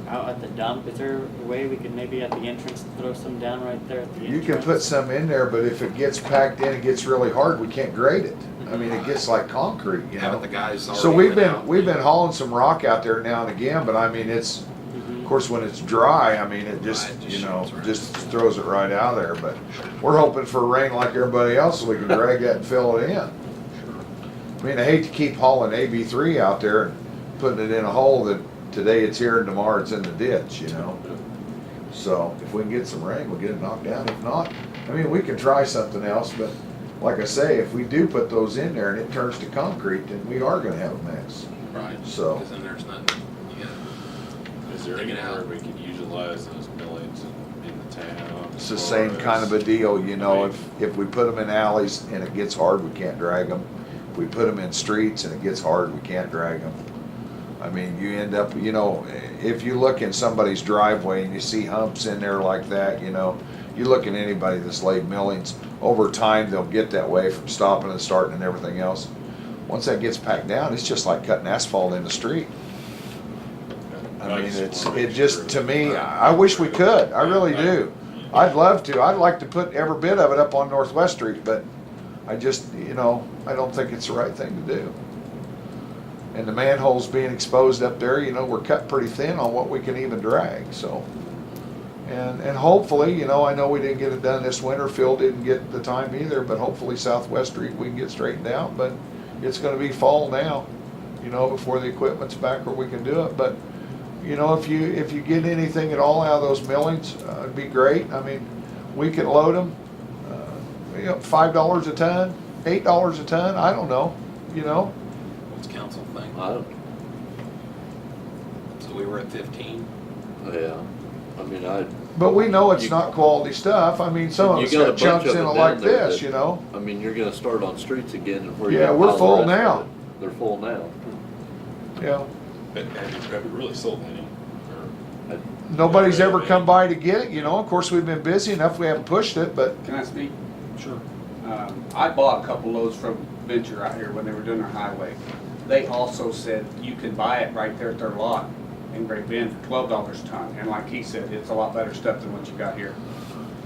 out at the dump. Is there a way we could maybe at the entrance throw some down right there at the You entrance? can put some in there, but if it gets packed in, it gets really hard, we can't grade it. I mean, it gets like concrete, you Haven't know? the guys already So we've went out? been hauling some rock out there now and again, but I mean, it's, Mhm. of course, when it's dry, I mean, it just, Right, it just you know, shoots right. just throws it right out of there, but we're hoping for rain like everybody else so we can drag that and fill it in. I mean, I hate to keep hauling AB3 out there and putting it in a hole that today it's here and tomorrow it's in the ditch, you know? So if we can get some rain, we'll get it knocked down. If not, I mean, we can try something else, but like I say, if we do put those in there and it turns to concrete, then we are gonna have a mess. Right, So- because then there's nothing, you gotta Is there Dig it anywhere out. we could utilize those millings in the town? It's the same kind of a deal, you know, if we put them in alleys and it gets hard, we can't drag them. If we put them in streets and it gets hard, we can't drag them. I mean, you end up, you know, if you look in somebody's driveway and you see humps in there like that, you know, you look at anybody that's laid millings, over time, they'll get that way from stopping and starting and everything else. Once that gets packed down, it's just like cutting asphalt in the street. I mean, it just, to me, I wish we could, I really do. I'd love to, I'd like to put every bit of it up on Northwest Street, but I just, you know, I don't think it's the right thing to do. And the manholes being exposed up there, you know, we're cut pretty thin on what we can even drag, so. And hopefully, you know, I know we didn't get it done this winter, Phil didn't get the time either, but hopefully Southwest Street we can get straightened out, but it's gonna be fall now, you know, before the equipment's back where we can do it, but, you know, if you get anything at all out of those millings, it'd be great. I mean, we can load them, you know, $5 a ton, $8 a ton, I don't know, you know. What's council think? I don't, So we were at 15. yeah, I mean, But we know it's You- not quality stuff. I mean, some of You it's got a got bunch chunks of in it it down like there this, that- you know? I mean, you're gonna start on streets again and where you. Yeah, got we're pile the full rest of now. it. They're full now. Yeah. Have you really sold any? Or- Nobody's ever come by to get it, you know? Of course, we've been busy enough, we haven't pushed it, but Can I speak? Sure. I bought a couple loads from Venture out here when they were doing their highway. They also said you could buy it right there at their lot in Great Bend for $12 a ton. And like he said, it's a lot better stuff than what you got here.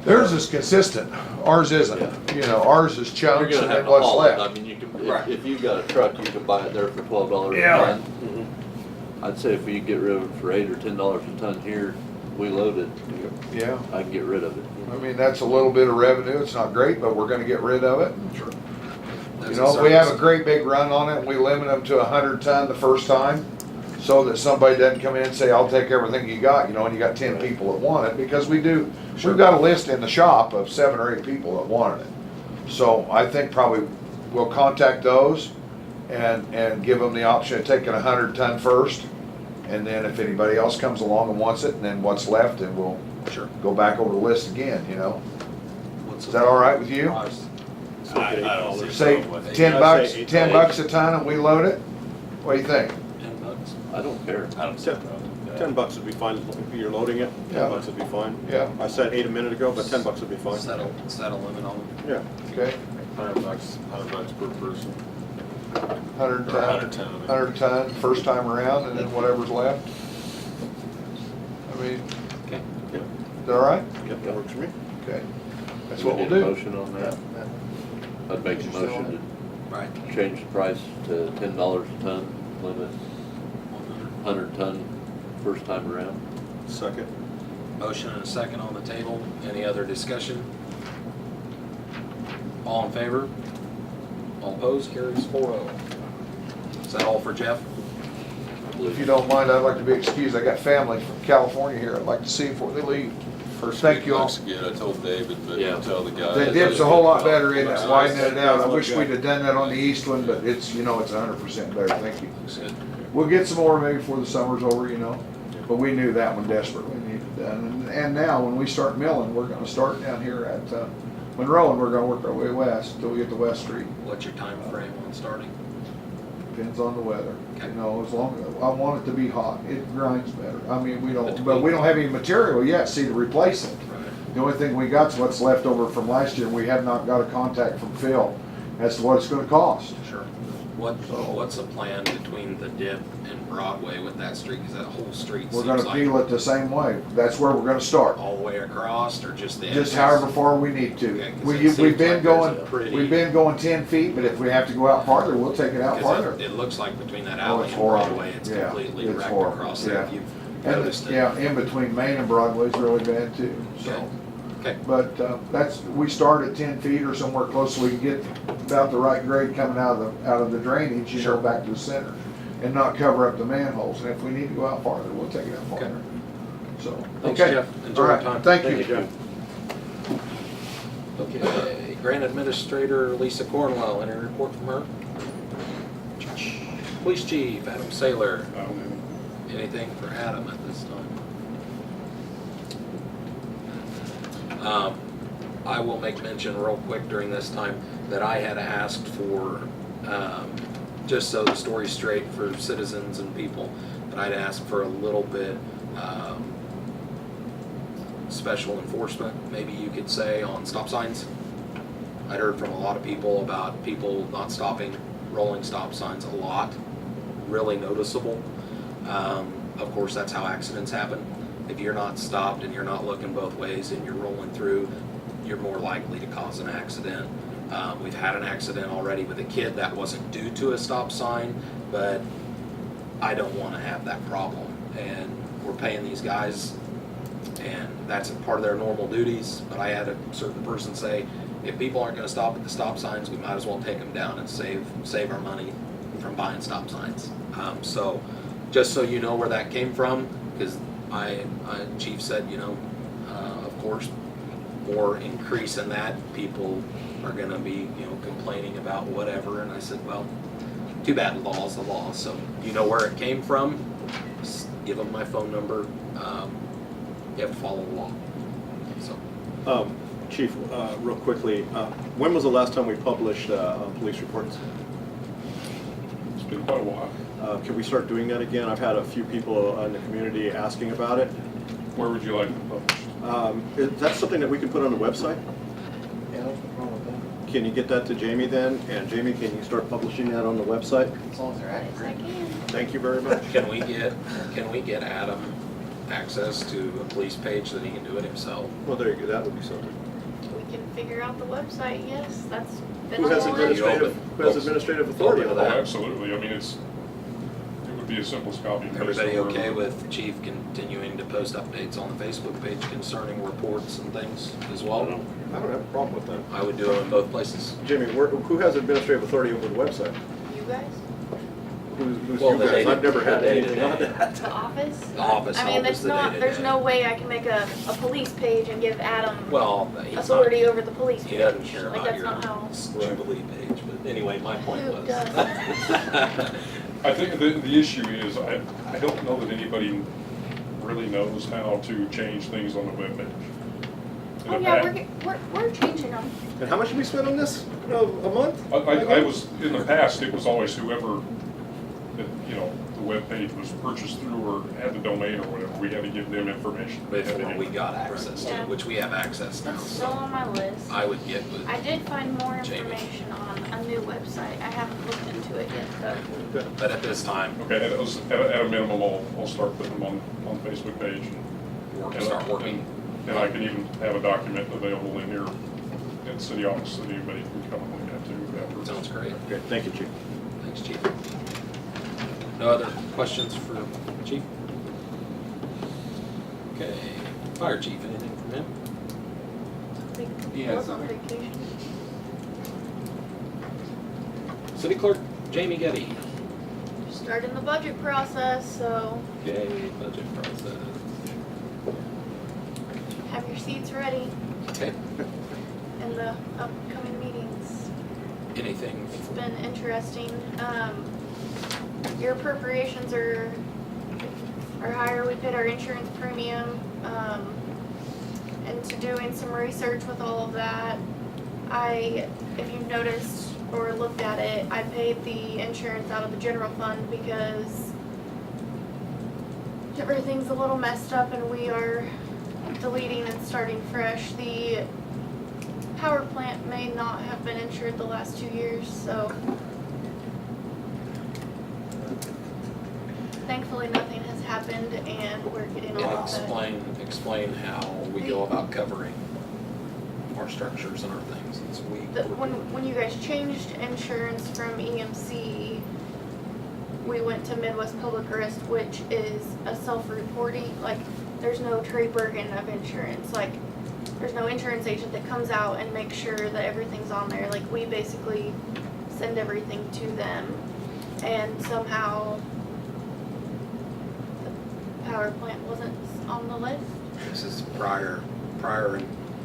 theirs is consistent. Ours isn't. Yeah. You know, ours is You're chunks gonna and have then to what's haul it, I left. mean, you can, Right. if you got a truck, you can buy it there for $12 a Yeah. ton. I'd say if you get rid of it for $8 or $10 a ton here, we load it, Yeah. I can get rid of it. I mean, that's a little bit of revenue. It's not great, but we're gonna get rid of it. Sure. You know, if we have a great big run on it, and we limit them to 100 ton the first time, so that somebody doesn't come in and say, I'll take everything you got, you know, and you got 10 people that want it, because we do, we've got a list in the shop of 7 or 8 people that wanted it. So I think probably we'll contact those and give them the option of taking 100 ton first, and then if anybody else comes along and wants it, and then what's left, then we'll Sure. go back over the list again, you know? What's Is that all right with you? I don't see a Say problem with it. 10 I'd bucks, say 10 bucks a ton and we load it? What do you think? 10 bucks? I don't care. I don't see a problem with that. $10 would be fine, if you're loading it, Yeah. $10 would be fine. Yeah. I said 8 a minute ago, but $10 would be fine. Set a limit on it. Yeah. Okay, $100 per person. 100 Or 100 ton, ton. 100 ton, first time around, and then whatever's left. I mean, Okay. is that all right? Yep, that works for me. Okay, that's Do we what we'll need a do. motion on that? I'd make a motion Right. to change the price to $10 a ton, limit 100 ton, first time around. Second. Motion and a second on the table. Any other discussion? All in favor? All opposed? Carries 4-0. Is that all for Jeff? If you don't mind, I'd like to be excused. I got family from California here I'd like to see before they leave. Thank you all. Looks good, I told David, but Yeah. tell the guy. The dip's a whole lot better in Looks it, nice. widening it out. I wish we'd have done that on the east one, but it's, you know, it's 100% better. Thank you. Looks good. We'll get some more maybe before the summer's over, you know, but we knew that one desperately needed done. And now, when we start milling, we're gonna start down here at Monroe, and we're gonna work our way west until we get to West Street. What's your time frame on starting? Depends on the weather, Okay. you know, as long, I want it to be hot. It grinds better. I mean, we don't, but we don't have any material yet, see, to replace it. The only thing we got's what's left over from last year. We have not got a contact from Phil as to what it's gonna cost. Sure. What's the plan between the dip and Broadway with that street? Because that whole street We're seems gonna like peel it the same way. That's where we're gonna start. all the way across, or just the Just entrance? however far we need to. Okay, 'cause it We've seems been like there's going, a pretty- we've been going 10 feet, but if we have to go out farther, we'll take it out 'Cause farther. it looks like between that Oh, alley it's and horrible. Broadway, it's Yeah, completely it's wrecked horrible. across Yeah. there. If you've And, noticed it. yeah, in between Main and Broadway's really bad too, so. Okay. Okay. But, that's, we start at 10 feet or somewhere close so we can get about the right grade coming out of the drainage, you know, Sure. back to the center. And not cover up the manholes, and if we need to go out farther, we'll take it out Okay. farther. So, Thanks, okay. Jeff. Enjoy All your right. time. Thank you. Thank you. Okay, Grant Administrator Lisa Cornwell, any report from her? Police Chief Adam Saylor, anything for Adam at this time? I will make mention real quick during this time that I had asked for, just so the story's straight for citizens and people, that I'd asked for a little bit, special enforcement, maybe you could say, on stop signs. I'd heard from a lot of people about people not stopping, rolling stop signs a lot, really noticeable. Of course, that's how accidents happen. If you're not stopped and you're not looking both ways and you're rolling through, you're more likely to cause an accident. We've had an accident already with a kid that wasn't due to a stop sign, but I don't want to have that problem. And we're paying these guys, and that's a part of their normal duties. But I had a certain person say, if people aren't going to stop at the stop signs, we might as well take them down and save our money from buying stop signs. So just so you know where that came from, because Chief said, of course, more increase in that, people are going to be, complaining about whatever. And I said, well, too bad, the law is the law. So you know where it came from. Just give them my phone number. You have to follow the law. So. Chief, real quickly, when was the last time we published police reports? It's been quite a while. Can we start doing that again? I've had a few people in the community asking about it. Where would you like to publish? Is that something that we can put on the website? Yeah, there's no problem with Can you get that to Jamie then? And Jamie, can you start publishing that on the website? that, as long as they're Yes, I accurate. can. Thank you very much. Can we get Adam access to a police page that he can do it himself? Well, there you go, that would be something. We can figure out the website, yes, that's been Who has a long. administrative authority over Oh, that? absolutely. I mean, it would be as simple as copy and paste. Everybody over. okay with Chief continuing to post updates on the Facebook page concerning reports and things as well? I don't have a problem with that. I would do it in both places. Jamie, who has administrative authority over the website? You guys? Who's Well, you the guys? day- I've never the had anything day-to-day. on that. The office? The office I mean, help there's is the not, there's day-to-day. no way I can make a police page and give Adam Well, he's not, authority over the police he page. doesn't care Like, about that's your not how. Jubilee page, but anyway, my point Who was. does? I think the issue is, I don't know that anybody really knows how to change things on the webpage. Oh, yeah, we're changing them. And how much did we spend on this? A month? I was, in the past, it was always whoever, the webpage was purchased through or had the domain or whatever, we had to give them information. Before we got access to Yeah. it, which we have access now, That's still so on my list. I would get with. I did find more Jamie. information on a new website. I haven't looked into it yet, though. But at this time, Okay, at a minimum, I'll start putting them on the Facebook page. we're gonna start working. And I can even have a document available in here at the city office that anybody can come and look at too. afterwards. Sounds great. Okay, thank you, Chief. Thanks, Chief. No other questions for Chief? Okay, Fire Chief, anything from him? He was on vacation. City Clerk Jamie Getty. Starting the budget process, so Yay, budget process. have your seats ready Okay, in the upcoming meetings. anything? It's been interesting. Your appropriations are higher. We paid our insurance premium, and to doing some research with all of that, if you've noticed or looked at it, I paid the insurance out of the general fund because everything's a little messed up and we are deleting and starting fresh. The power plant may not have been insured the last 2 years, so thankfully nothing has happened and we're getting all of that. Explain how we go about covering our structures and our things. When you guys changed insurance from EMC, we went to Midwest Public Risk, which is a self-reporting, like, there's no trade bargain of insurance. Like, there's no insurance agent that comes out and makes sure that everything's on there. Like, we basically send everything to them. And somehow the power plant wasn't on the list. This is prior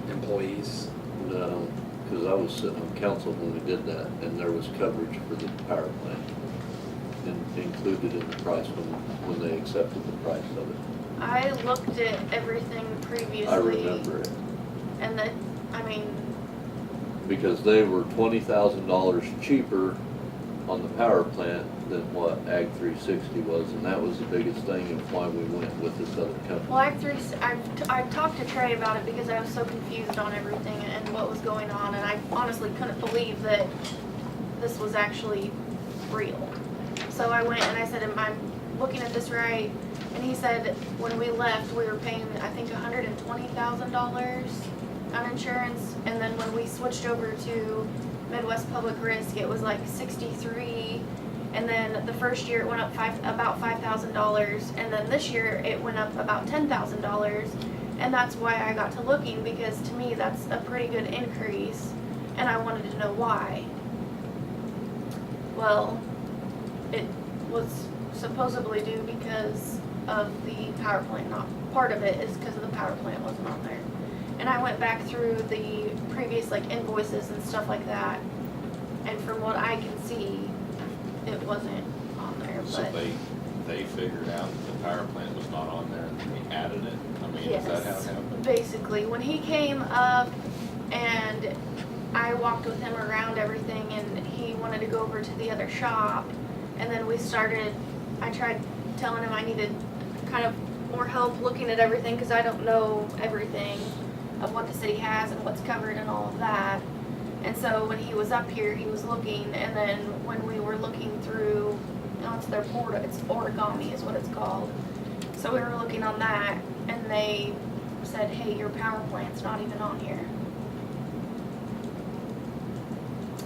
employees. No, because I was sitting on council when we did that, and there was coverage for the power plant included in the price when they accepted the price of it. I looked at everything previously. I remember it. And that, I mean, Because they were $20,000 cheaper on the power plant than what Ag 360 was, and that was the biggest thing of why we went with this other company. well, I've talked to Trey about it because I was so confused on everything and what was going on, and I honestly couldn't believe that this was actually real. So I went and I said, am I looking at this right? And he said, when we left, we were paying, I think, $120,000 on insurance, and then when we switched over to Midwest Public Risk, it was like 63, and then the first year it went up about $5,000, and then this year it went up about $10,000, and that's why I got to looking, because to me that's a pretty good increase, and I wanted to know why. Well, it was supposedly due because of the power plant, not part of it is because of the power plant wasn't on there. And I went back through the previous like invoices and stuff like that, and from what I can see, it wasn't on there, So but they figured out that the power plant was not on there and they added it? I mean, is that how it yes, happened? basically, when he came up and I walked with him around everything and he wanted to go over to the other shop, and then I tried telling him I needed kind of more help looking at everything because I don't know everything of what the city has and what's covered and all of that. And so when he was up here, he was looking, and then when we were looking through, it's their portal, it's Origami is what it's called. So we were looking on that, and they said, hey, your power plant's not even on here.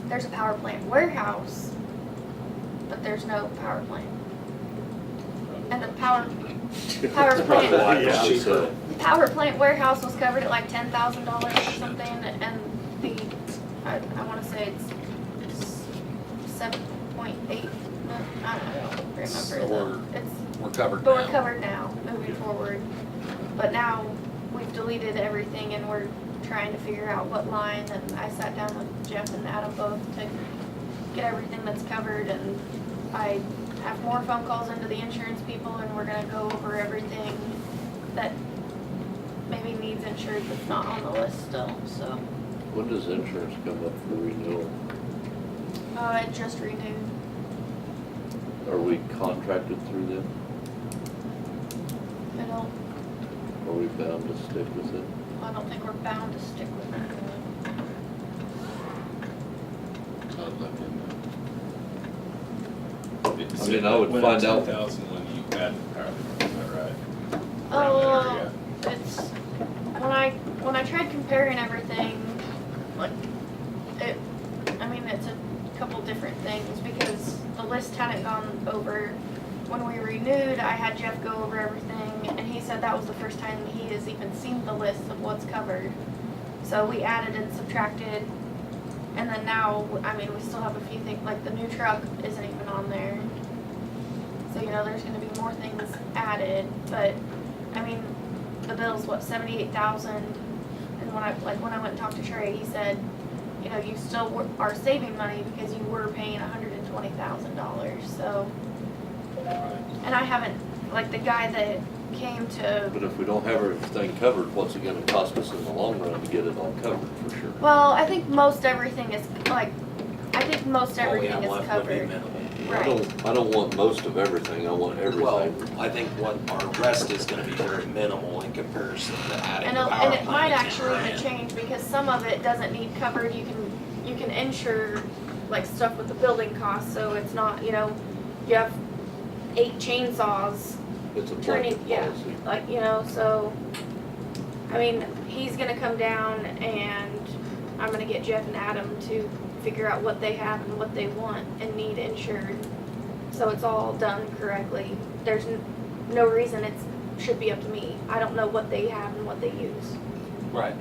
There's a power plant warehouse, but there's no power plant. And the power plant, Yeah. So, power plant warehouse was covered at like $10,000 or something, and I want to say it's 7.8. I don't remember. So we're covered But we're now. covered now, moving forward. But now we've deleted everything and we're trying to figure out what line, and I sat down with Jeff and Adam both to get everything that's covered, and I have more phone calls into the insurance people, and we're gonna go over everything that maybe needs insured that's not on the list still, so. when does insurance come up for renewal? It just renewed. Are we contracted through them? Are we bound to stick with it? I don't think we're bound to stick with that. I'd look into it. I mean, I would Went find up out. 10,000 when you added the power plant, is that right? Oh, Around there, yeah. it's, when I tried comparing everything, like, it's a couple different things, because the list hadn't gone over. When we renewed, I had Jeff go over everything, and he said that was the first time he has even seen the list of what's covered. So we added and subtracted, and then now, we still have a few things, like the new truck isn't even on there. So, there's gonna be more things added, but, the bill's what, 78,000? And when I went and talked to Trey, he said, you still are saving money because you were paying $120,000, so. And I haven't, the guy that came to, But if we don't have everything covered, what's it gonna cost us in the long run to get it all covered, for sure? well, I think most everything is, All we everything have is left would be covered. minimal. Right. I don't want most of everything, I want Well, everything. I think what our rest is gonna be very minimal in comparison to adding And the power and it might plant at actually 10 even grand. change, because some of it doesn't need covered. You can insure stuff with the building costs, so it's not, you have 8 chainsaws It's a turning, blanket yeah, policy. so, he's gonna come down, and I'm gonna get Jeff and Adam to figure out what they have and what they want and need insured, so it's all done correctly. There's no reason it should be up to me. I don't know what they have and what they use. Right.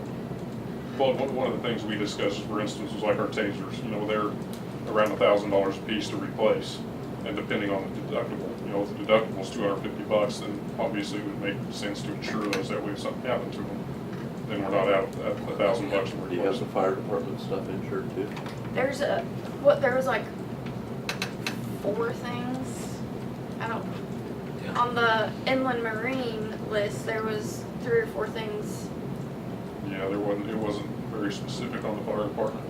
Well, one of the things we discussed, for instance, was like our tasers, they're around $1,000 a piece to replace. And depending on the deductible, if the deductible's $250, then obviously it would make sense to insure those, that way if something happened to them, then we're not out at $1,000 to Do you have replace the them. fire department stuff insured too? There was 4 things. Yeah. On the inland marine list, there was 3 or 4 things Yeah, it wasn't very specific on the fire department.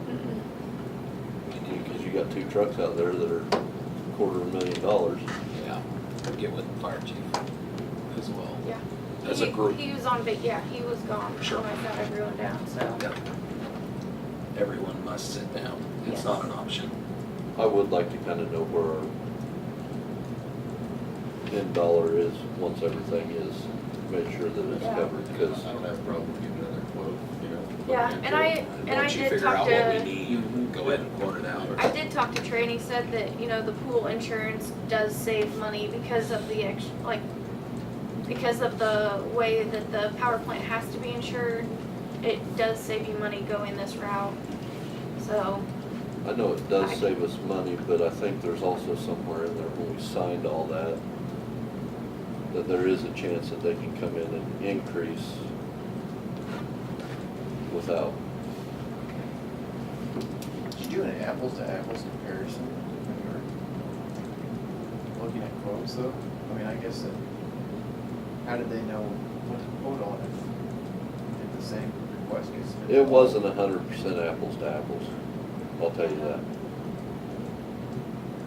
Because you got 2 trucks out there that are $250,000. Yeah, get with the fire chief as well. Yeah. As a group. He was on, yeah, he was gone Sure. when I got everyone down, so. Yep. Everyone must sit down. It's Yes. not an option. I would like to kind of know where our end dollar is once everything is, make sure that it's Yeah. covered, because I don't have a problem with getting another quote, you know. Yeah, looking and into it. I Once you did figure talk out what we to, need, go ahead and quote it out. I did talk to Trey and he said that, you know, the pool insurance does save money because of the because of the way that the power plant has to be insured. It does save you money going this route, so, I know it does save us money, but I think there's also somewhere in there when we signed all that, that there is a chance that they can come in and increase without. Did you do an apples to apples comparison when you were looking at quotes though? I mean, I guess that, how did they know what to quote on if the same request gets submitted? It wasn't 100% apples to apples, I'll tell you that.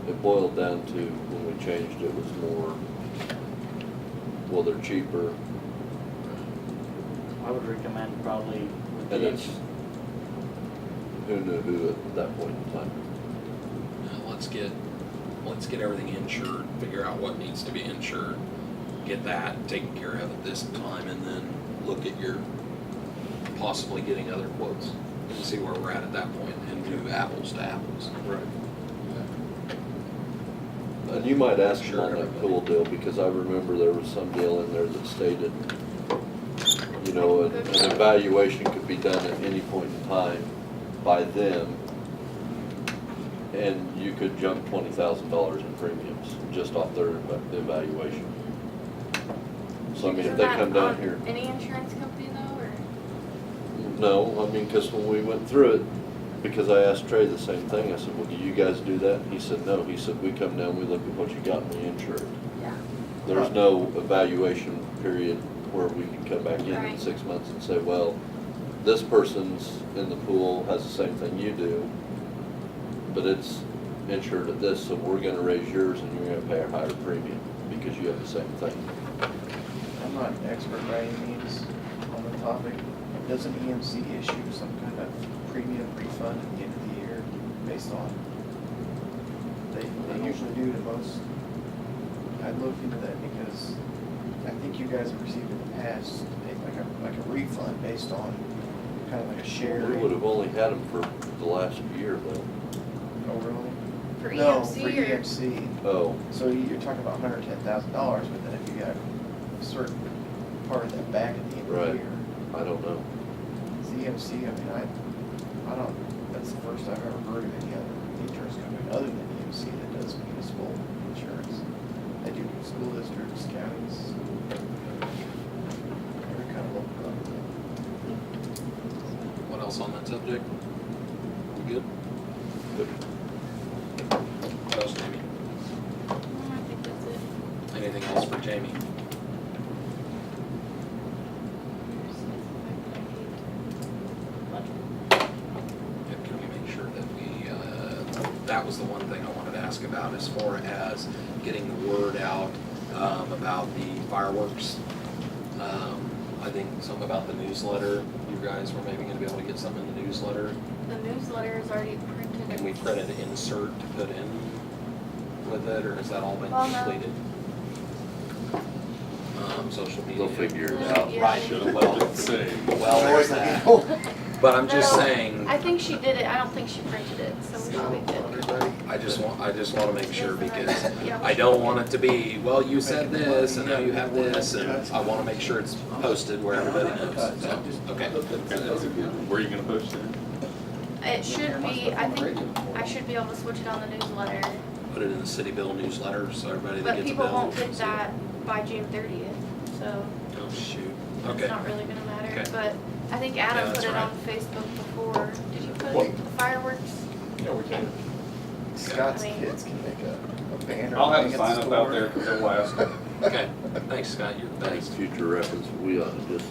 It boiled down to, when we changed it, was more, well, they're cheaper, I would recommend probably with and the it's, who knew who at that point in time. Let's get everything insured, figure out what needs to be insured, get that taken care of at this time, and then look at your possibly getting other quotes and see where we're at that point and do apples to apples. Right. And you might ask them Sure, on that everybody. pool deal, because I remember there was some deal in there that stated, you know, an evaluation could be done at any point in time by them, and you could jump $20,000 in premiums just off their evaluation. So I mean, if isn't they that come down on here, any insurance company though, or? no, I mean, because when we went through it, because I asked Trey the same thing, I said, well, do you guys do that? And he said, no, he said, we come down, we look at what you got and we insure it. Yeah. There's no evaluation period where we can come back in Right. 6 months and say, well, this person's in the pool, has the same thing you do, but it's insured at this, so we're gonna raise yours and you're gonna pay a higher premium because you have the same thing. I'm not an expert by any means on the topic. Does an EMC issue some kind of premium refund at the end of the year based on, they usually do to most. I'd look into that because I think you guys have received in the past, like a refund based on kind of like a share. We would have only had them for the last year though. Oh, really? For No, EMC for or? EMC. Oh, So you're talking about $110,000, but then if you got a certain part of that back at the end of Right. the year. I don't know. CMC, I mean, I don't, that's the first I've ever heard of any other insurance company other than EMC that does municipal insurance. They do school districts, counties, every kind of local government. What else on that subject? We good? Good. What else, Jamie? I think that's it. Anything else for Jamie? Can we make sure that that was the one thing I wanted to ask about as far as getting the word out about the fireworks. I think something about the newsletter, you guys were maybe gonna be able to get something in the newsletter. The newsletter is already printed. Can we print an insert to put in with it, or has that all been Well, no. completed? Social media. They'll figure it out. Yeah. Right, Should've well, let it say. well, there's that. But I'm just No, saying, I think she did it, I don't think she printed it, so we should be good. I just want to make sure because Yeah. I don't want it to be, well, you said this and now you have this, and I want to make sure it's posted where everybody knows. So, okay. Where are you gonna post it? It should be, I think, I should be able to switch it on the newsletter, Put it in the city bill newsletter so everybody that but gets a people bill. won't get that by June 30th, so Oh, shoot. it's Okay. not really gonna matter. Okay. But I think Yeah, Adam that's put it right. on Facebook before. Did you put What? fireworks? Yeah, we can. Scott's I mean- kids can make a banner. I'll have hang a at the sign up store. out there because it'll last. Okay. Thanks, Scott. You're the As best. future reference, we ought to just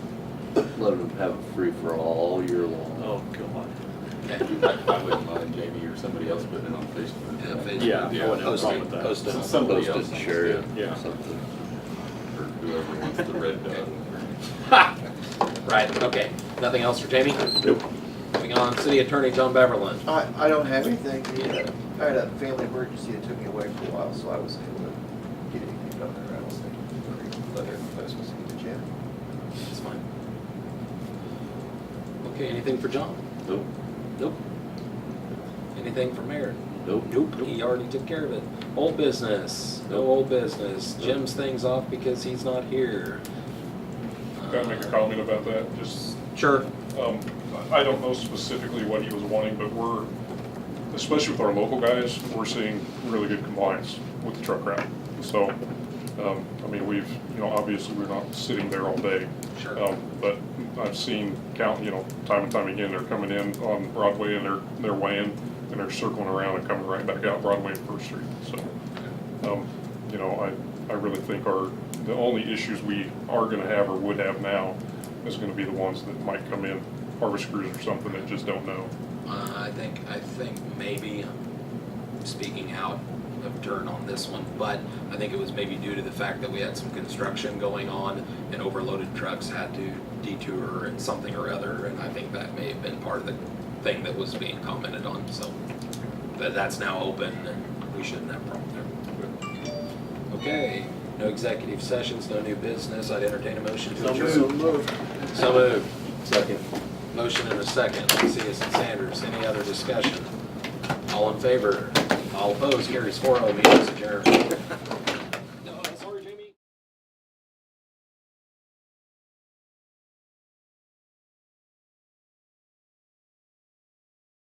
let them have a free-for-all all year long. Oh, God. I wouldn't mind Jamie or somebody else putting it on Facebook. Yeah, Facebook. Yeah, I wouldn't have a Post problem it, with that. post it on Somebody Post else it, on share it, Yeah. something. Or whoever wants the red dot. Right, okay. Nothing else for Jamie? Nope. Moving on, City Attorney John Beverland. I don't have anything. I had a family emergency that took me away for a while, so I wasn't able to get anything done there. I don't think. Letter of Christmas. Yeah. That's fine. Okay, anything for John? Nope, nope, Anything for Mayor? nope. Nope, he already took care of it. Old business, no old business. Jim's thing's off because he's not here. Can I make a comment about that? Just, Sure. I don't know specifically what he was wanting, but we're, especially with our local guys, we're seeing really good compliance with the truck route. So, I mean, we've, obviously, we're not sitting there all day. Sure. But I've seen time and time again, they're coming in on Broadway and they're weighing and they're circling around and coming right back out Broadway and First Street. So, I really think the only issues we are gonna have or would have now is gonna be the ones that might come in, harvest crews or something that just don't know. I think maybe, speaking out of turn on this one, but I think it was maybe due to the fact that we had some construction going on and overloaded trucks had to detour and something or other, and I think that may have been part of the thing that was being commented on, so. But that's now open and we shouldn't have a problem there. Okay, no executive sessions, no new business, I'd entertain a motion to adjourn. So moved. Second. Motion and a second. Macias and Sanders. Any other discussion? All in favor? All opposed? Carries 4-0. Meeting is adjourned.